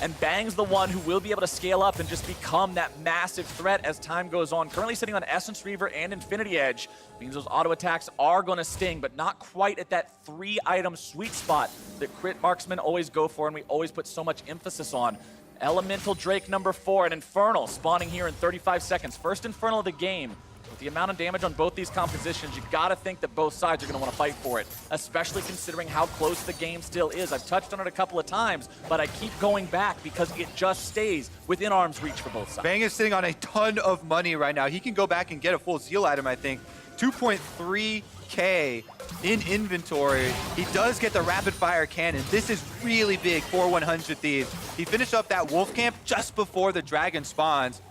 And Bang's the one who will be able to scale up and just become that massive threat as time goes on. Currently sitting on Essence Reaver and Infinity Edge. Means those auto attacks are going to sting, but not quite at that 3-item sweet spot that crit marksmen always go for and we always put so much emphasis on. Elemental Drake number 4, an Infernal spawning here in 35 seconds. First Infernal of the game. With the amount of damage on both these compositions, you gotta think that both sides are gonna wanna fight for it, especially considering how close the game still is. I've touched on it a couple of times, but I keep going back because it just stays within arm's reach for both sides. Bang is sitting on a ton of money right now. He can go back and get a full Zeal item, I think. 2.3K in inventory. He does get the rapid fire cannon. This is really big for 100 Thieves. He finished up that wolf camp just before the dragon spawns.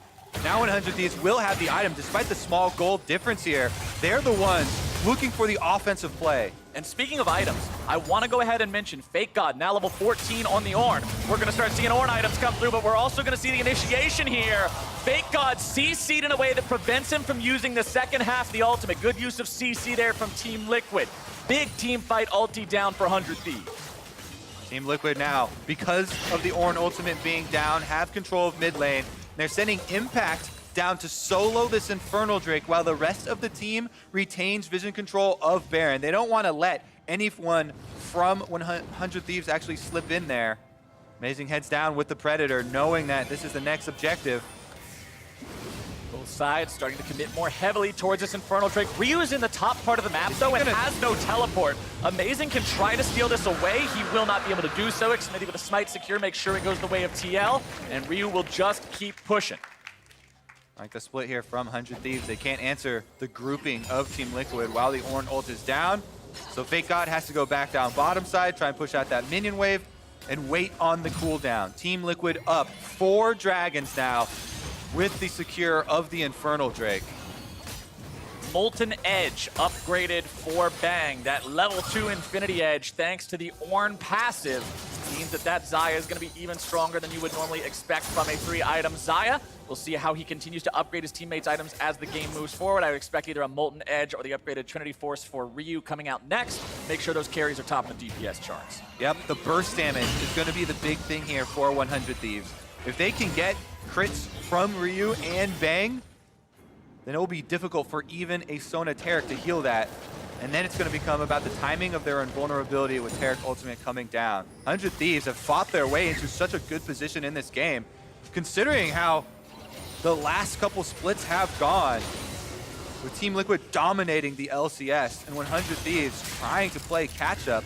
Now 100 Thieves will have the item despite the small gold difference here. They're the ones looking for the offensive play. And speaking of items, I want to go ahead and mention Fake God, now level 14 on the Ornn. We're going to start seeing Ornn items come through, but we're also going to see the initiation here. Fake God CC'd in a way that prevents him from using the second half, the ultimate. Good use of CC there from Team Liquid. Big team fight ulti down for 100 Thieves. Team Liquid now, because of the Ornn ultimate being down, have control of mid lane. They're sending Impact down to solo this Infernal Drake while the rest of the team retains vision control of Baron. They don't want to let anyone from 100 Thieves actually slip in there. Amazing heads down with the Predator, knowing that this is the next objective. Both sides starting to commit more heavily towards this Infernal Drake. Ryu is in the top part of the map, though, and has no teleport. Amazing can try to steal this away. He will not be able to do so. Xmithie with a smite secure, make sure it goes the way of TL, and Ryu will just keep pushing. Like the split here from 100 Thieves. They can't answer the grouping of Team Liquid while the Ornn ult is down. So Fake God has to go back down bottom side, try and push out that minion wave, and wait on the cooldown. Team Liquid up 4 dragons now with the secure of the Infernal Drake. Molten Edge upgraded for Bang. That level 2 Infinity Edge, thanks to the Ornn passive, means that Xayah is going to be even stronger than you would normally expect from a 3-item Xayah. We'll see how he continues to upgrade his teammates' items as the game moves forward. I would expect either a Molten Edge or the upgraded Trinity Force for Ryu coming out next. Make sure those carries are top of the DPS charts. Yep, the burst damage is going to be the big thing here for 100 Thieves. If they can get crits from Ryu and Bang, then it will be difficult for even a Sonateric to heal that. And then it's going to become about the timing of their invulnerability with Taric ultimate coming down. 100 Thieves have fought their way into such a good position in this game, considering how the last couple splits have gone, with Team Liquid dominating the LCS and 100 Thieves trying to play catch-up.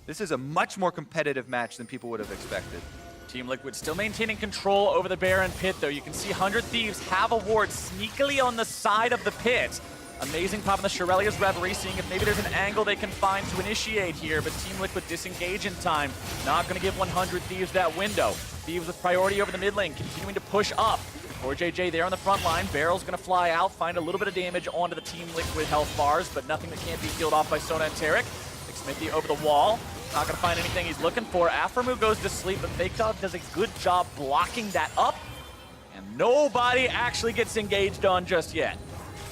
This is a much more competitive match than people would have expected. Team Liquid still maintaining control over the Baron pit, though. You can see 100 Thieves have a ward sneakily on the side of the pit. Amazing pop in the Shirelia's Reverie, seeing if maybe there's an angle they can find to initiate here, but Team Liquid disengage in time. Not going to give 100 Thieves that window. Thieves with priority over the mid lane, continuing to push up. Poor JJ there on the front line. Barrel's going to fly out, find a little bit of damage onto the Team Liquid health bars, but nothing that can't be healed off by Sona and Taric. Xmithie over the wall. Not going to find anything he's looking for. Aphromoo goes to sleep, but Fake Dog does a good job blocking that up. And nobody actually gets engaged on just yet.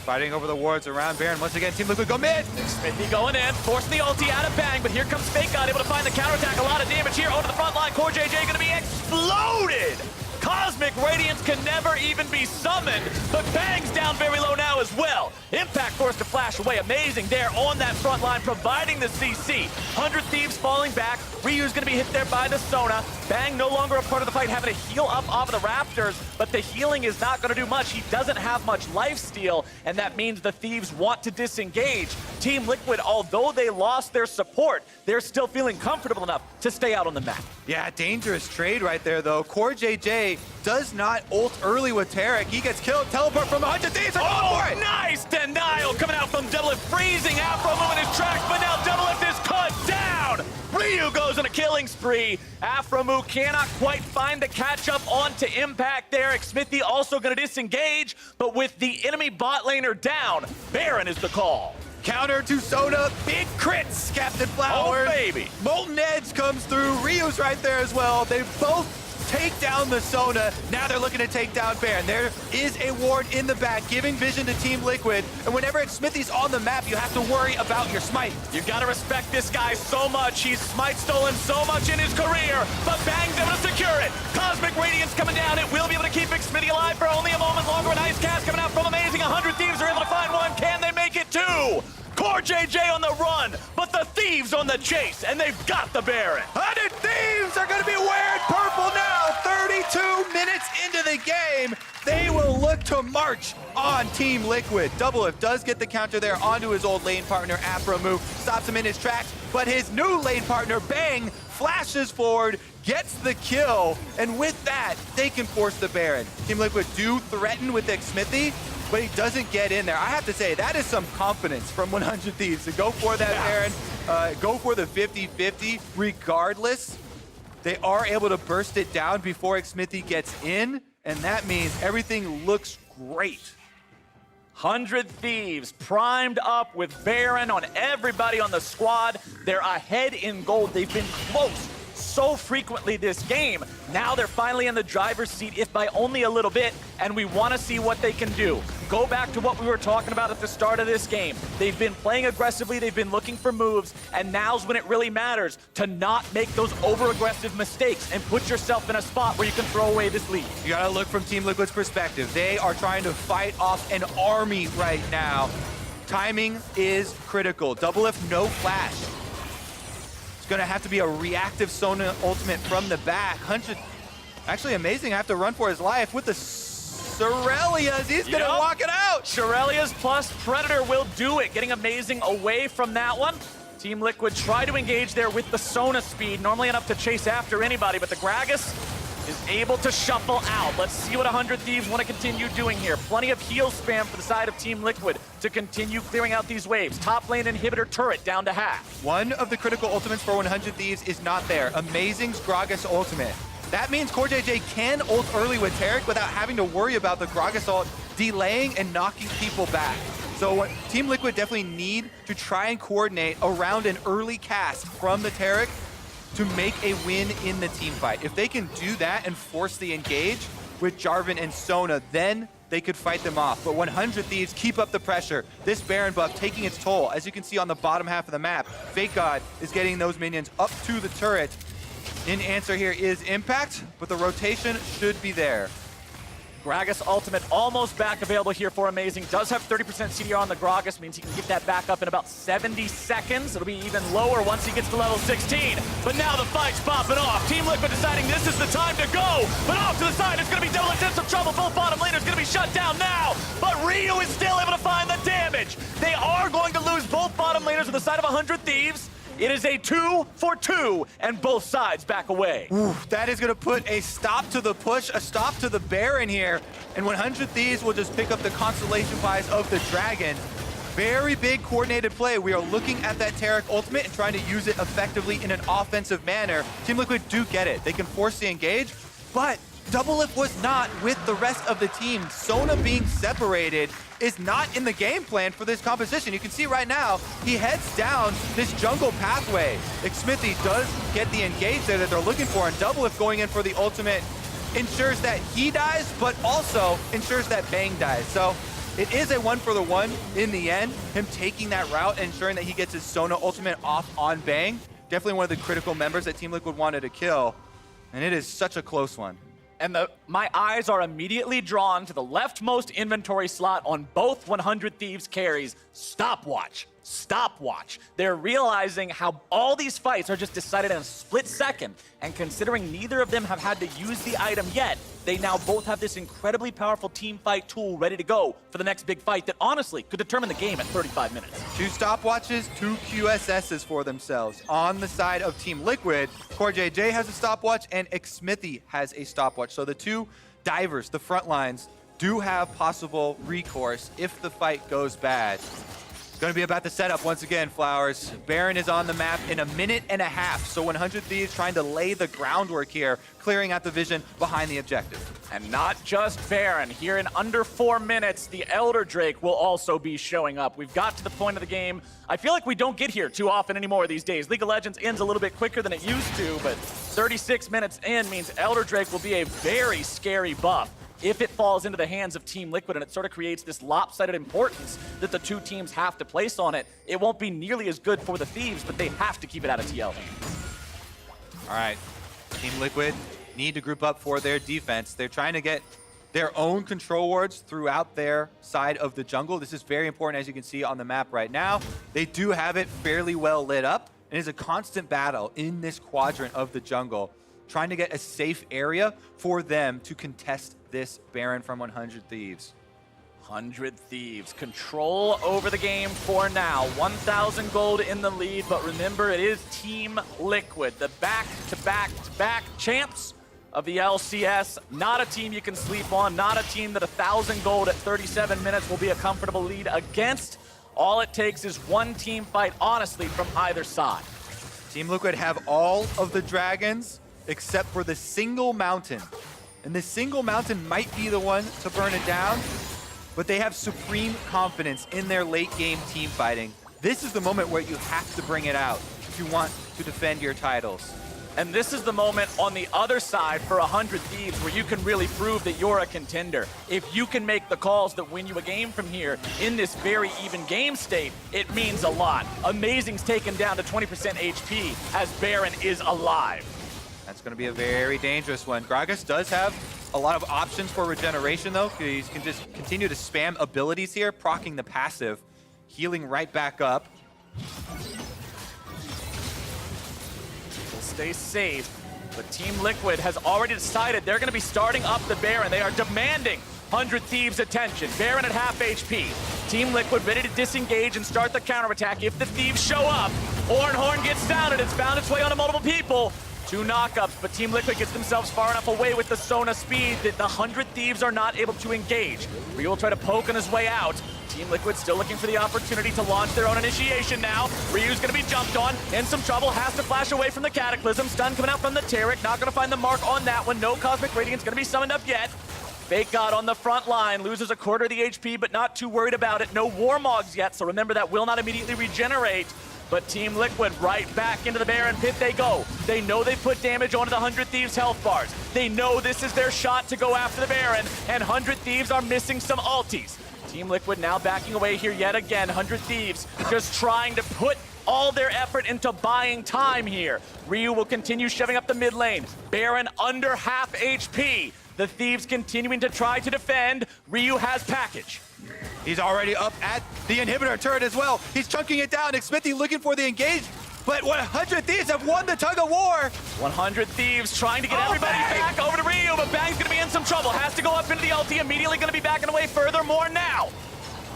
Fighting over the wards around Baron. Once again, Team Liquid go mid. Smithy going in, forcing the ulti out of Bang, but here comes Fake God, able to find the counterattack. A lot of damage here over the front line. Core JJ going to be exploded. Cosmic Radiance can never even be summoned, but Bang's down very low now as well. Impact forced to flash away. Amazing there on that front line, providing the CC. 100 Thieves falling back. Ryu's going to be hit there by the Sona. Bang no longer a part of the fight, having to heal up off of the Raptors, but the healing is not going to do much. He doesn't have much lifesteal, and that means the Thieves want to disengage. Team Liquid, although they lost their support, they're still feeling comfortable enough to stay out on the map. Yeah, dangerous trade right there, though. Core JJ does not ult early with Tarek. He gets killed. Teleport from 100 Thieves. They're going for it. Nice denial coming out from Doublelift, freezing Afro Moo in his tracks, but now Doublelift is cut down. Ryu goes on a killing spree. Afro Moo cannot quite find the catch-up onto Impact there. Smithy also going to disengage, but with the enemy bot laner down, Baron is the call. Counter to Sona, big crits, Captain Flowers. Oh, baby. Molten Edge comes through. Ryu's right there as well. They both take down the Sona. Now they're looking to take down Baron. There is a ward in the back, giving vision to Team Liquid. And whenever Smithy's on the map, you have to worry about your smite. You gotta respect this guy so much. He's smite stolen so much in his career, but Bang's able to secure it. Cosmic Radiance coming down. It will be able to keep Smithy alive for only a moment longer. An ice cast coming out from Amazing. 100 Thieves are able to find one. Can they make it two? Core JJ on the run, but the Thieves on the chase, and they've got the Baron. 100 Thieves are going to be wearing purple now. 32 minutes into the game. They will look to march on Team Liquid. Doublelift does get the counter there onto his old lane partner, Afro Moo. Stops him in his tracks, but his new lane partner, Bang, flashes forward, gets the kill, and with that, they can force the Baron. Team Liquid do threaten with Smithy, but he doesn't get in there. I have to say, that is some confidence from 100 Thieves to go for that Baron, go for the 50-50. Regardless, they are able to burst it down before Smithy gets in, and that means everything looks great. 100 Thieves primed up with Baron on everybody on the squad. They're ahead in gold. They've been close so frequently this game. Now they're finally in the driver's seat, if by only a little bit, and we want to see what they can do. Go back to what we were talking about at the start of this game. They've been playing aggressively, they've been looking for moves, and now's when it really matters to not make those over-aggressive mistakes and put yourself in a spot where you can throw away this lead. You gotta look from Team Liquid's perspective. They are trying to fight off an army right now. Timing is critical. Doublelift, no flash. It's gonna have to be a reactive Sona ultimate from the back. 100, actually Amazing, have to run for his life with the Shurelya's. He's gonna walk it out. Shurelya's plus Predator will do it, getting Amazing away from that one. Team Liquid try to engage there with the Sona speed, normally enough to chase after anybody, but the Gragas is able to shuffle out. Let's see what 100 Thieves want to continue doing here. Plenty of heal spam for the side of Team Liquid to continue clearing out these waves. Top lane inhibitor turret down to half. One of the critical ultimates for 100 Thieves is not there. Amazing's Gragas ultimate. That means Core JJ can ult early with Tarek without having to worry about the Gragas ult delaying and knocking people back. So what Team Liquid definitely need to try and coordinate around an early cast from the Tarek to make a win in the team fight. If they can do that and force the engage with Jarvan and Sona, then they could fight them off. But 100 Thieves keep up the pressure. This Baron buff taking its toll. As you can see on the bottom half of the map, Fake God is getting those minions up to the turret. In answer here is Impact, but the rotation should be there. Gragas ultimate almost back available here for Amazing. Does have 30% CDR on the Gragas, means he can get that back up in about 70 seconds. It'll be even lower once he gets to level 16. But now the fight's popping off. Team Liquid deciding this is the time to go. But off to the side, it's going to be Doublelift in some trouble. Both bottom laners going to be shut down now. But Ryu is still able to find the damage. They are going to lose both bottom laners on the side of 100 Thieves. It is a 2-for-2, and both sides back away. Ooh, that is going to put a stop to the push, a stop to the Baron here. And 100 Thieves will just pick up the constellation prize of the Dragon. Very big coordinated play. We are looking at that Tarek ultimate and trying to use it effectively in an offensive manner. Team Liquid do get it. They can force the engage, but Doublelift was not with the rest of the team. Sona being separated is not in the game plan for this composition. You can see right now, he heads down this jungle pathway. Smithy does get the engage there that they're looking for, and Doublelift going in for the ultimate ensures that he dies, but also ensures that Bang dies. So It is a 1-for-the-1 in the end. Him taking that route and ensuring that he gets his Sona ultimate off on Bang. Definitely one of the critical members that Team Liquid wanted to kill. And it is such a close one. And my eyes are immediately drawn to the leftmost inventory slot on both 100 Thieves carries. Stopwatch. Stopwatch. They're realizing how all these fights are just decided in a split second. And considering neither of them have had to use the item yet, they now both have this incredibly powerful team fight tool ready to go for the next big fight that honestly could determine the game at 35 minutes. 2 stopwatches, 2 QSSs for themselves. On the side of Team Liquid, CoreJJ has a stopwatch and Xmithy has a stopwatch. So the 2 divers, the front lines, do have possible recourse if the fight goes bad. Going to be about the setup once again, Flowers. Baron is on the map in a minute and a half, so 100 Thieves trying to lay the groundwork here, clearing out the vision behind the objective. And not just Baron. Here in under 4 minutes, the Elder Drake will also be showing up. We've got to the point of the game. I feel like we don't get here too often anymore these days. League of Legends ends a little bit quicker than it used to, but 36 minutes in means Elder Drake will be a very scary buff if it falls into the hands of Team Liquid, and it sort of creates this lopsided importance that the 2 teams have to place on it. It won't be nearly as good for the Thieves, but they have to keep it out of TL hands. All right, Team Liquid need to group up for their defense. They're trying to get their own control wards throughout their side of the jungle. This is very important, as you can see on the map right now. They do have it fairly well lit up, and it's a constant battle in this quadrant of the jungle, trying to get a safe area for them to contest this Baron from 100 Thieves. 100 Thieves, control over the game for now. 1,000 gold in the lead, but remember, it is Team Liquid, the back-to-back-to-back champs of the LCS. Not a team you can sleep on, not a team that 1,000 gold at 37 minutes will be a comfortable lead against. All it takes is one team fight, honestly, from either side. Team Liquid have all of the dragons except for the single mountain. And the single mountain might be the one to burn it down, but they have supreme confidence in their late game team fighting. This is the moment where you have to bring it out if you want to defend your titles. And this is the moment on the other side for 100 Thieves where you can really prove that you're a contender. If you can make the calls that win you a game from here in this very even game state, it means a lot. Amazing's taken down to 20% HP as Baron is alive. That's going to be a very dangerous one. Gragas does have a lot of options for regeneration, though. He can just continue to spam abilities here, proccing the passive, healing right back up. Will stay safe, but Team Liquid has already decided they're going to be starting up the Baron. They are demanding 100 Thieves' attention. Baron at half HP. Team Liquid ready to disengage and start the counterattack if the Thieves show up. Horn gets sounded. It's found its way onto multiple people. 2 knockups, but Team Liquid gets themselves far enough away with the Sona speed that the 100 Thieves are not able to engage. Ryu will try to poke on his way out. Team Liquid still looking for the opportunity to launch their own initiation now. Ryu's gonna be jumped on, in some trouble, has to flash away from the Cataclysm. Stun coming out from the Taric, not gonna find the mark on that one. No Cosmic Radiance gonna be summoned up yet. Fake God on the front line, loses a quarter of the HP, but not too worried about it. No Warmogs yet, so remember that will not immediately regenerate. But Team Liquid right back into the Baron pit they go. They know they put damage onto the 100 Thieves health bars. They know this is their shot to go after the Baron, and 100 Thieves are missing some ultis. Team Liquid now backing away here yet again. 100 Thieves just trying to put all their effort into buying time here. Ryu will continue shoving up the mid lane. Baron under half HP. The Thieves continuing to try to defend. Ryu has package. He's already up at the inhibitor turret as well. He's chunking it down. Xmithy looking for the engage, but 100 Thieves have won the tug of war. 100 Thieves trying to get everybody back over to Ryu, but Bang's gonna be in some trouble. Has to go up into the ulti, immediately gonna be backing away furthermore now.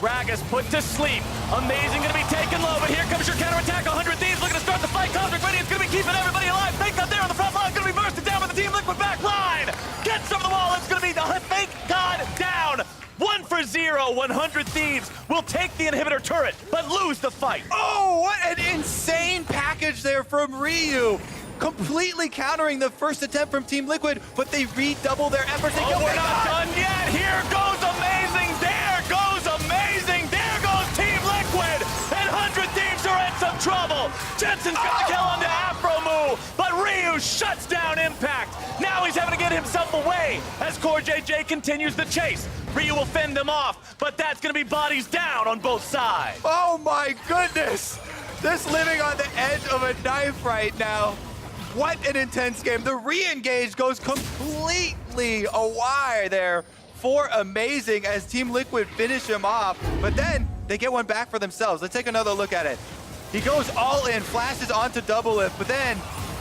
Gragas put to sleep. Amazing gonna be taken low, but here comes your counterattack. 100 Thieves looking to start the fight. Cosmic Radiance gonna be keeping everybody alive. Fake God there on the front line, gonna be bursted down by the Team Liquid back line. Gets over the wall, it's gonna be the Fake God down. 1-for-0, 100 Thieves will take the inhibitor turret, but lose the fight. Oh, what an insane package there from Ryu. Completely countering the first attempt from Team Liquid, but they redouble their efforts. They we're not done yet. Here goes Amazing. There goes Amazing. There goes Team Liquid. And 100 Thieves are in some trouble. Jensen's got the kill on the Afro move. go, but Ryu shuts down Impact. Now he's having to get himself away as Core JJ continues the chase. Ryu will fend them off, but that's gonna be bodies down on both sides. Oh my goodness! Just living on the edge of a knife right now. What an intense game. The re-engage goes completely awry there for Amazing as Team Liquid finish him off, but then they get one back for themselves. Let's take another look at it. He goes all in, flashes onto double lift, but then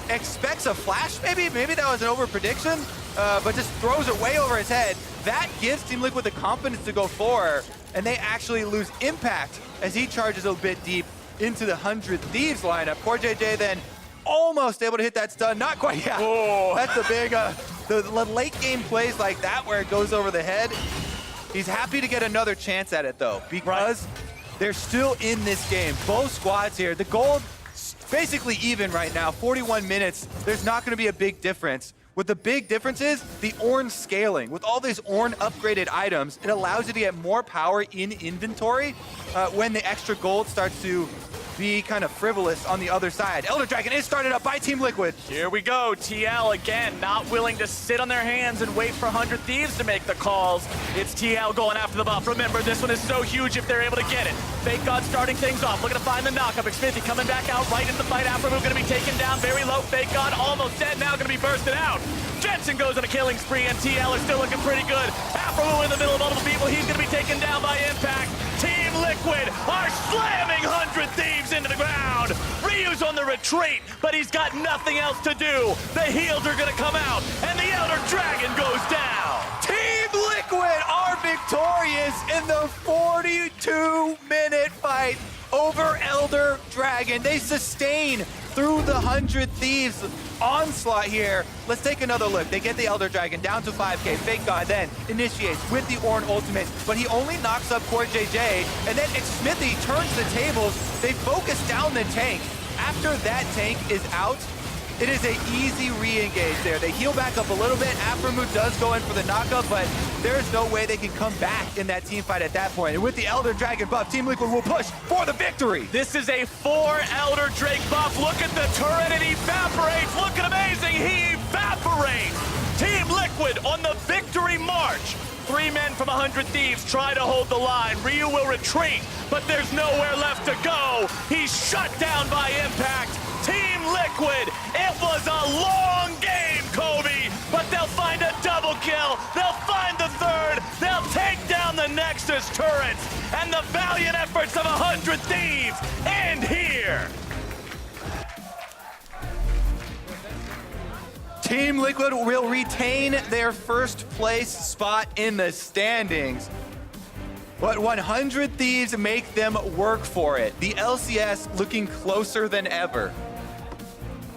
expects a flash maybe? Maybe that was an over-prediction, but just throws it way over his head. That gives Team Liquid the confidence to go forward, and they actually lose Impact as he charges a bit deep into the 100 Thieves lineup. Core JJ then almost able to hit that stun, not quite yet. Oh. That's a big, the late game plays like that where it goes over the head. He's happy to get another chance at it though, because they're still in this game. Both squads here, the gold basically even right now, 41 minutes. There's not gonna be a big difference. What the big difference is, the Ornn scaling. With all these Ornn upgraded items, it allows you to get more power in inventory when the extra gold starts to be kind of frivolous on the other side. Elder Dragon is started up by Team Liquid. Here we go, TL again, not willing to sit on their hands and wait for 100 Thieves to make the calls. It's TL going after the buff. Remember, this one is so huge if they're able to get it. Fake God starting things off, looking to find the knockup. Xfinity coming back out right into the fight. Afromove gonna be taken down very low. Fake God almost dead, now gonna be bursted out. Jensen goes on a killing spree, and TL is still looking pretty good. Afromove in the middle of multiple people, he's gonna be taken down by Impact. Team Liquid are slamming 100 Thieves into the ground. Ryu's on the retreat, but he's got nothing else to do. The heals are gonna come out, and the Elder Dragon goes down. Team Liquid are victorious in the 42-minute fight over Elder Dragon. They sustain through the 100 Thieves onslaught here. Let's take another look. They get the Elder Dragon down to 5k. Fake God then initiates with the Ornn ultimate, but he only knocks up Core JJ, and then Smithy turns the tables. They focus down the tank. After that tank is out, it is an easy re-engage there. They heal back up a little bit. Afromove does go in for the knockup, but there's no way they can come back in that team fight at that point. And with the Elder Dragon buff, Team Liquid will push for the victory. This is a 4 Elder Drake buff. Look at the turret, it evaporates. Look at Amazing, he evaporates. Team Liquid on the victory march. 3 men from 100 Thieves try to hold the line. Ryu will retreat, but there's nowhere left to go. He's shut down by Impact. Team Liquid, it was a long game, Kobe, but they'll find a double kill. They'll find the third. They'll take down the Nexus turrets, and the valiant efforts of 100 Thieves end here. Team Liquid will retain their first place spot in the standings. But 100 Thieves make them work for it. The LCS looking closer than ever.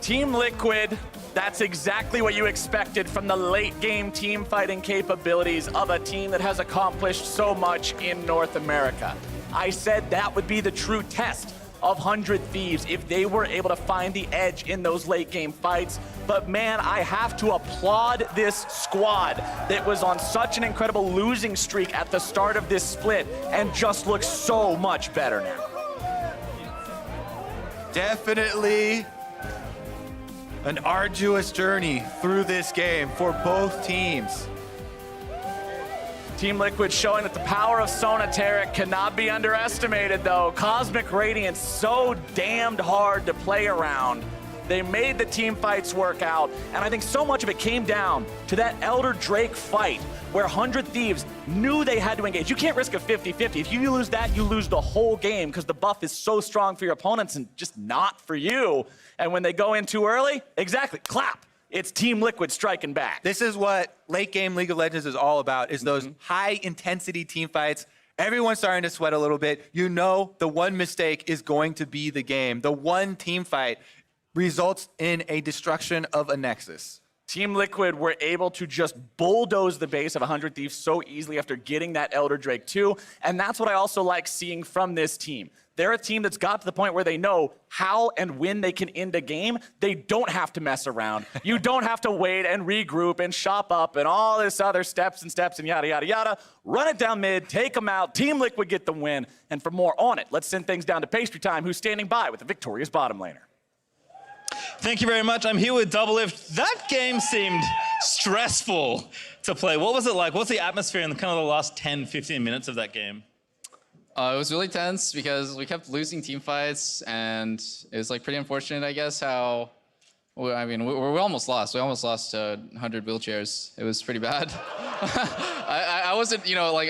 Team Liquid, that's exactly what you expected from the late game team fighting capabilities of a team that has accomplished so much in North America. I said that would be the true test of 100 Thieves if they were able to find the edge in those late game fights. But man, I have to applaud this squad that was on such an incredible losing streak at the start of this split and just looks so much better now. Definitely an arduous journey through this game for both teams. Team Liquid showing that the power of Sonateric cannot be underestimated, though. Cosmic Radiance so damned hard to play around. They made the team fights work out, and I think so much of it came down to that Elder Drake fight where 100 Thieves knew they had to engage. You can't risk a 50-50. If you lose that, you lose the whole game because the buff is so strong for your opponents and just not for you. And when they go in too early, exactly, clap. It's Team Liquid striking back. This is what late game League of Legends is all about, is those high intensity team fights. Everyone's starting to sweat a little bit. You know the one mistake is going to be the game. The one team fight results in a destruction of a Nexus. Team Liquid were able to just bulldoze the base of 100 Thieves so easily after getting that Elder Drake too, and that's what I also like seeing from this team. They're a team that's got to the point where they know how and when they can end a game. They don't have to mess around. You don't have to wait and regroup and shop up and all this other steps and yada, yada, yada. Run it down mid, take them out. Team Liquid get the win. And for more on it, let's send things down to Pastry Time, who's standing by with the victorious bottom laner. Thank you very much. I'm here with Doublelift. That game seemed stressful to play. What was it like? What's the atmosphere in kind of the last 10, 15 minutes of that game? It was really tense because we kept losing team fights, and it was like pretty unfortunate, I guess, how, well, I mean, we almost lost. We almost lost to 100 wheelchairs. It was pretty bad. I wasn't, you know, like,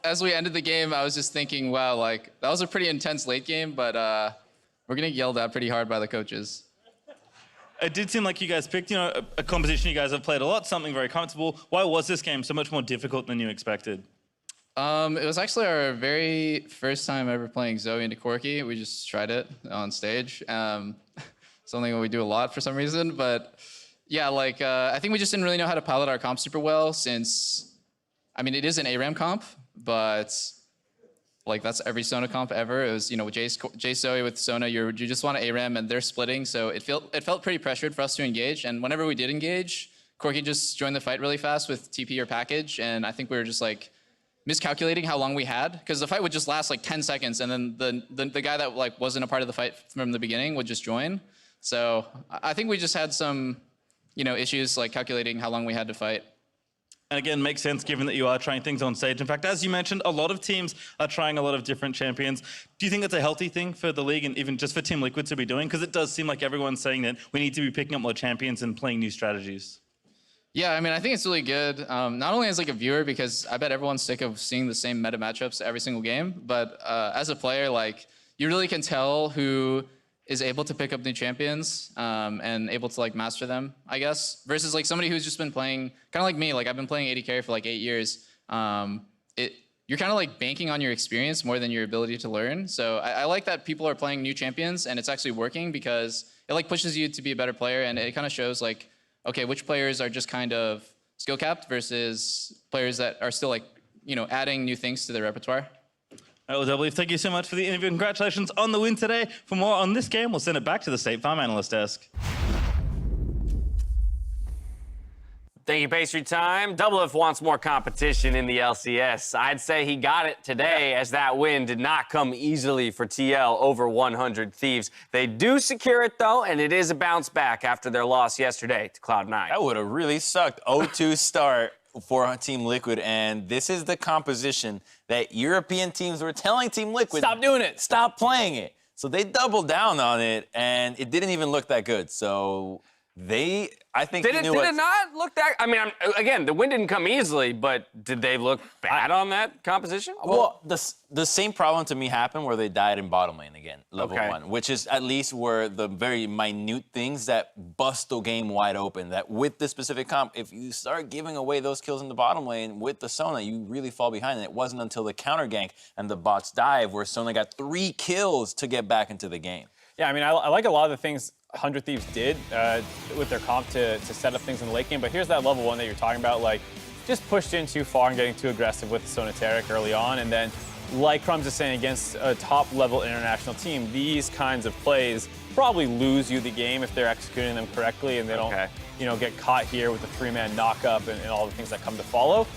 as we ended the game, I was just thinking, wow, like, that was a pretty intense late game, but we're getting yelled at pretty hard by the coaches. It did seem like you guys picked, you know, a composition you guys have played a lot, something very comfortable. Why was this game so much more difficult than you expected? It was actually our very first time ever playing Zoe into Corki. We just tried it on stage. Something we do a lot for some reason, but yeah, like, I think we just didn't really know how to pilot our comp super well since, I mean, it is an ARAM comp, but like that's every Sona comp ever. It was, you know, with Jay Zoe with Sona, you just want to ARAM and they're splitting, so it felt pretty pressured for us to engage, and whenever we did engage, Corki just joined the fight really fast with TP or package, and I think we were just like, miscalculating how long we had, because the fight would just last like 10 seconds, and then the guy that like wasn't a part of the fight from the beginning would just join. So I think we just had some, you know, issues like calculating how long we had to fight. And again, makes sense given that you are trying things on stage. In fact, as you mentioned, a lot of teams are trying a lot of different champions. Do you think that's a healthy thing for the league and even just for Team Liquid to be doing? Because it does seem like everyone's saying that we need to be picking up more champions and playing new strategies. Yeah, I mean, I think it's really good, not only as like a viewer, because I bet everyone's sick of seeing the same meta matchups every single game, but as a player, like, you really can tell who is able to pick up new champions and able to like master them, I guess, versus like somebody who's just been playing, kind of like me, like I've been playing AD carry for like 8 years. You're kind of like banking on your experience more than your ability to learn. So I like that people are playing new champions and it's actually working, because it like pushes you to be a better player, and it kind of shows like, okay, which players are just kind of skill capped versus players that are still like, you know, adding new things to their repertoire. All right, well, Doublelift, thank you so much for the interview. Congratulations on the win today. For more on this game, we'll send it back to the State Farm Analyst Desk. Thank you, Pastry Time. Doublelift wants more competition in the LCS. I'd say he got it today, as that win did not come easily for TL over 100 Thieves. They do secure it, though, and it is a bounce back after their loss yesterday to Cloud9. That would have really sucked. 0-2 start for Team Liquid, and this is the composition that European teams were telling Team Liquid, stop doing it, stop playing it. So they doubled down on it, and it didn't even look that good. So I think did it not look that? I mean, again, the win didn't come easily, but did they look bad on that composition? Well, the same problem to me happened where they died in bottom lane again, level 1, which is at least where the very minute things that bust the game wide open. That with this specific comp, if you start giving away those kills in the bottom lane with the Sona, you really fall behind. And it wasn't until the counter gank and the bots dive where Sona got 3 kills to get back into the game. Yeah, I mean, I like a lot of the things 100 Thieves did with their comp to set up things in the late game, but here's that level 1 that you're talking about, like, just pushed in too far and getting too aggressive with Sonateric early on, and then, like Crumbs is saying, against a top-level international team, these kinds of plays probably lose you the game if they're executing them correctly and they don't, you know, get caught here with the 3-man knock-up and all the things that come to follow.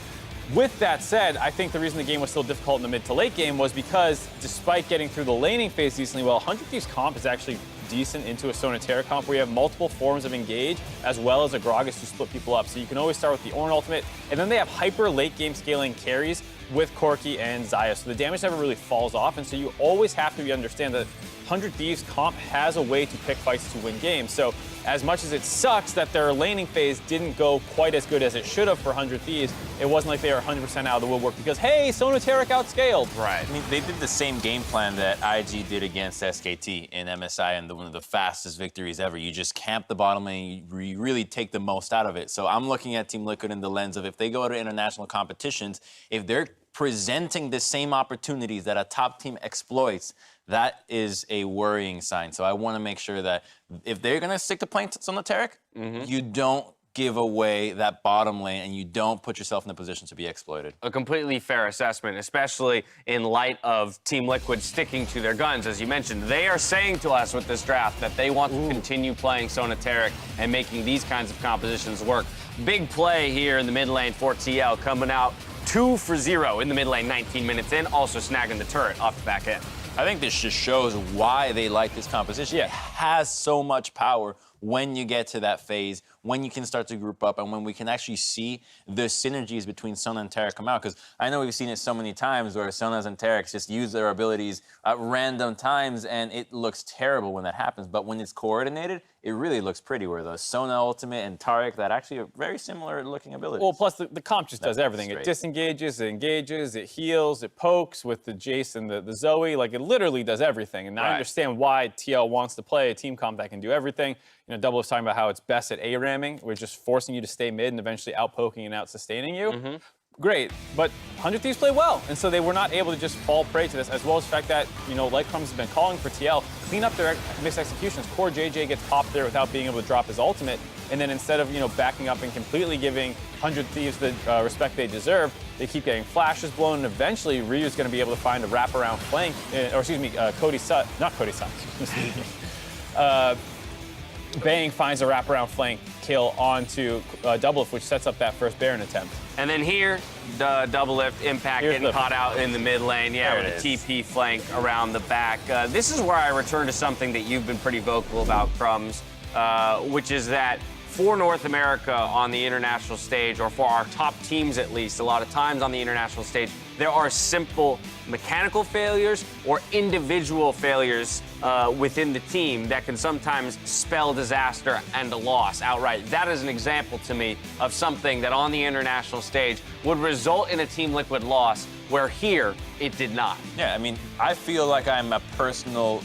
With that said, I think the reason the game was still difficult in the mid to late game was because despite getting through the laning phase decently well, 100 Thieves comp is actually decent into a Sonaterra comp where you have multiple forms of engage as well as a Gragas to split people up. So you can always start with the Ornn ultimate, and then they have hyper late game scaling carries with Corki and Xayah. So the damage never really falls off, and so you always have to understand that 100 Thieves comp has a way to pick fights to win games. So as much as it sucks that their laning phase didn't go quite as good as it should have for 100 Thieves, it wasn't like they were 100% out of the woodwork because, hey, Sonateric outscaled. Right. I mean, they did the same game plan that IG did against SKT in MSI, and one of the fastest victories ever. You just camp the bottom lane, you really take the most out of it. So I'm looking at Team Liquid in the lens of if they go to international competitions, if they're presenting the same opportunities that a top team exploits, that is a worrying sign. So I want to make sure that if they're going to stick to playing Sonateric, you don't give away that bottom lane and you don't put yourself in a position to be exploited. A completely fair assessment, especially in light of Team Liquid sticking to their guns. As you mentioned, they are saying to us with this draft that they want to continue playing Sonateric and making these kinds of compositions work. Big play here in the mid lane for TL, coming out 2 for 0 in the mid lane, 19 minutes in, also snagging the turret off the back end. I think this just shows why they like this composition. It has so much power when you get to that phase, when you can start to group up, and when we can actually see the synergies between Sona and Taric come out. Because I know we've seen it so many times where Sonas and Tarics just use their abilities at random times, and it looks terrible when that happens. But when it's coordinated, it really looks pretty, where the Sona ultimate and Taric, that actually are very similar looking abilities. Well, plus the comp just does everything. straight. It disengages, it engages, it heals, it pokes with the Jace and the Zoe. Like, it literally does everything. And I understand why TL wants to play a team comp that can do everything. You know, Double was talking about how it's best at A-ramming. We're just forcing you to stay mid and eventually out-poking and out-sustaining you. Great, but 100 Thieves play well, and so they were not able to just fall prey to this, as well as the fact that, you know, like Crumbs has been calling for TL, clean up their missed executions. Core JJ gets popped there without being able to drop his ultimate, and then instead of, you know, backing up and completely giving 100 Thieves the respect they deserve, they keep getting flashes blown, and eventually Ryu's going to be able to find a wraparound flank, or excuse me, Cody Sut, not Cody Sut, excuse me. Bang finds a wraparound flank kill onto Doublelift, which sets up that first Baron attempt. And then here, the Doublelift impact Here's getting the- caught out in the mid lane. Yeah, There with it a is. TP flank around the back. This is where I return to something that you've been pretty vocal about, Crumbs, which is that for North America on the international stage, or for our top teams at least, a lot of times on the international stage, there are simple mechanical failures or individual failures within the team that can sometimes spell disaster and a loss outright. That is an example to me of something that on the international stage would result in a Team Liquid loss, where here it did not. Yeah, I mean, I feel like I'm a personal,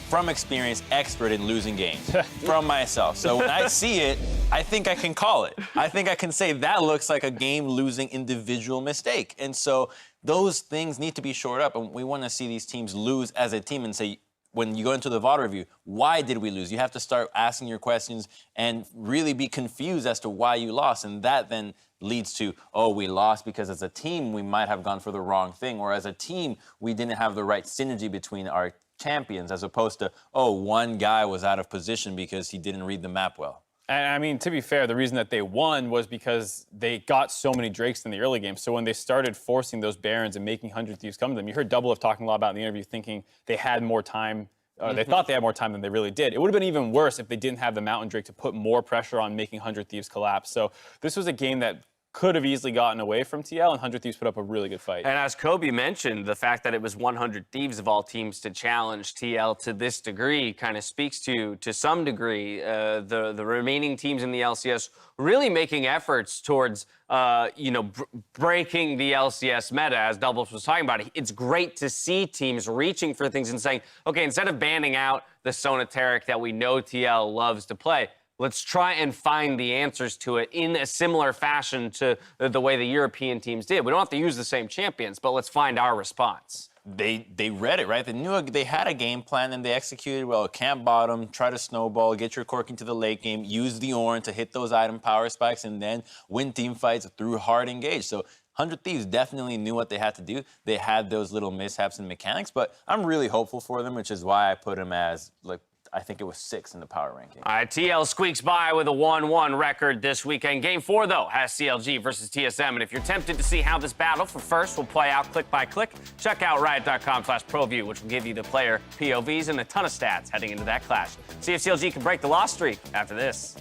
from experience, expert in losing games from myself. So when I see it, I think I can call it. I think I can say that looks like a game-losing individual mistake. And so those things need to be shored up, and we want to see these teams lose as a team and say, when you go into the VOD review, why did we lose? You have to start asking your questions and really be confused as to why you lost, and that then leads to, oh, we lost because as a team we might have gone for the wrong thing, or as a team we didn't have the right synergy between our champions, as opposed to, oh, one guy was out of position because he didn't read the map well. And I mean, to be fair, the reason that they won was because they got so many Drakes in the early game. So when they started forcing those Barons and making 100 Thieves come to them, you heard Doublelift talking a lot about in the interview, thinking they had more time. They thought they had more time than they really did. It would have been even worse if they didn't have the Mountain Drake to put more pressure on making 100 Thieves collapse. So this was a game that could have easily gotten away from TL, and 100 Thieves put up a really good fight. And as Kobe mentioned, the fact that it was 100 Thieves of all teams to challenge TL to this degree kind of speaks to some degree, the remaining teams in the LCS really making efforts towards, breaking the LCS meta, as Doubles was talking about. It's great to see teams reaching for things and saying, okay, instead of banning out the Sona Taric that we know TL loves to play, let's try and find the answers to it in a similar fashion to the way the European teams did. We don't have to use the same champions, but let's find our response. They read it, right? They knew they had a game plan and they executed well. Camp bottom, try to snowball, get your cork into the late game, use the Ornn to hit those item power spikes, and then win team fights through hard engage. So 100 Thieves definitely knew what they had to do. They had those little mishaps and mechanics, but I'm really hopeful for them, which is why I put them as, like, I think it was 6 in the power ranking. All right, TL squeaks by with a 1-1 record this weekend. Game 4, though, has CLG versus TSM. And if you're tempted to see how this battle for first will play out click by click, check out riot.com/ProView, which will give you the player POVs and a ton of stats heading into that clash. See if CLG can break the loss streak after this.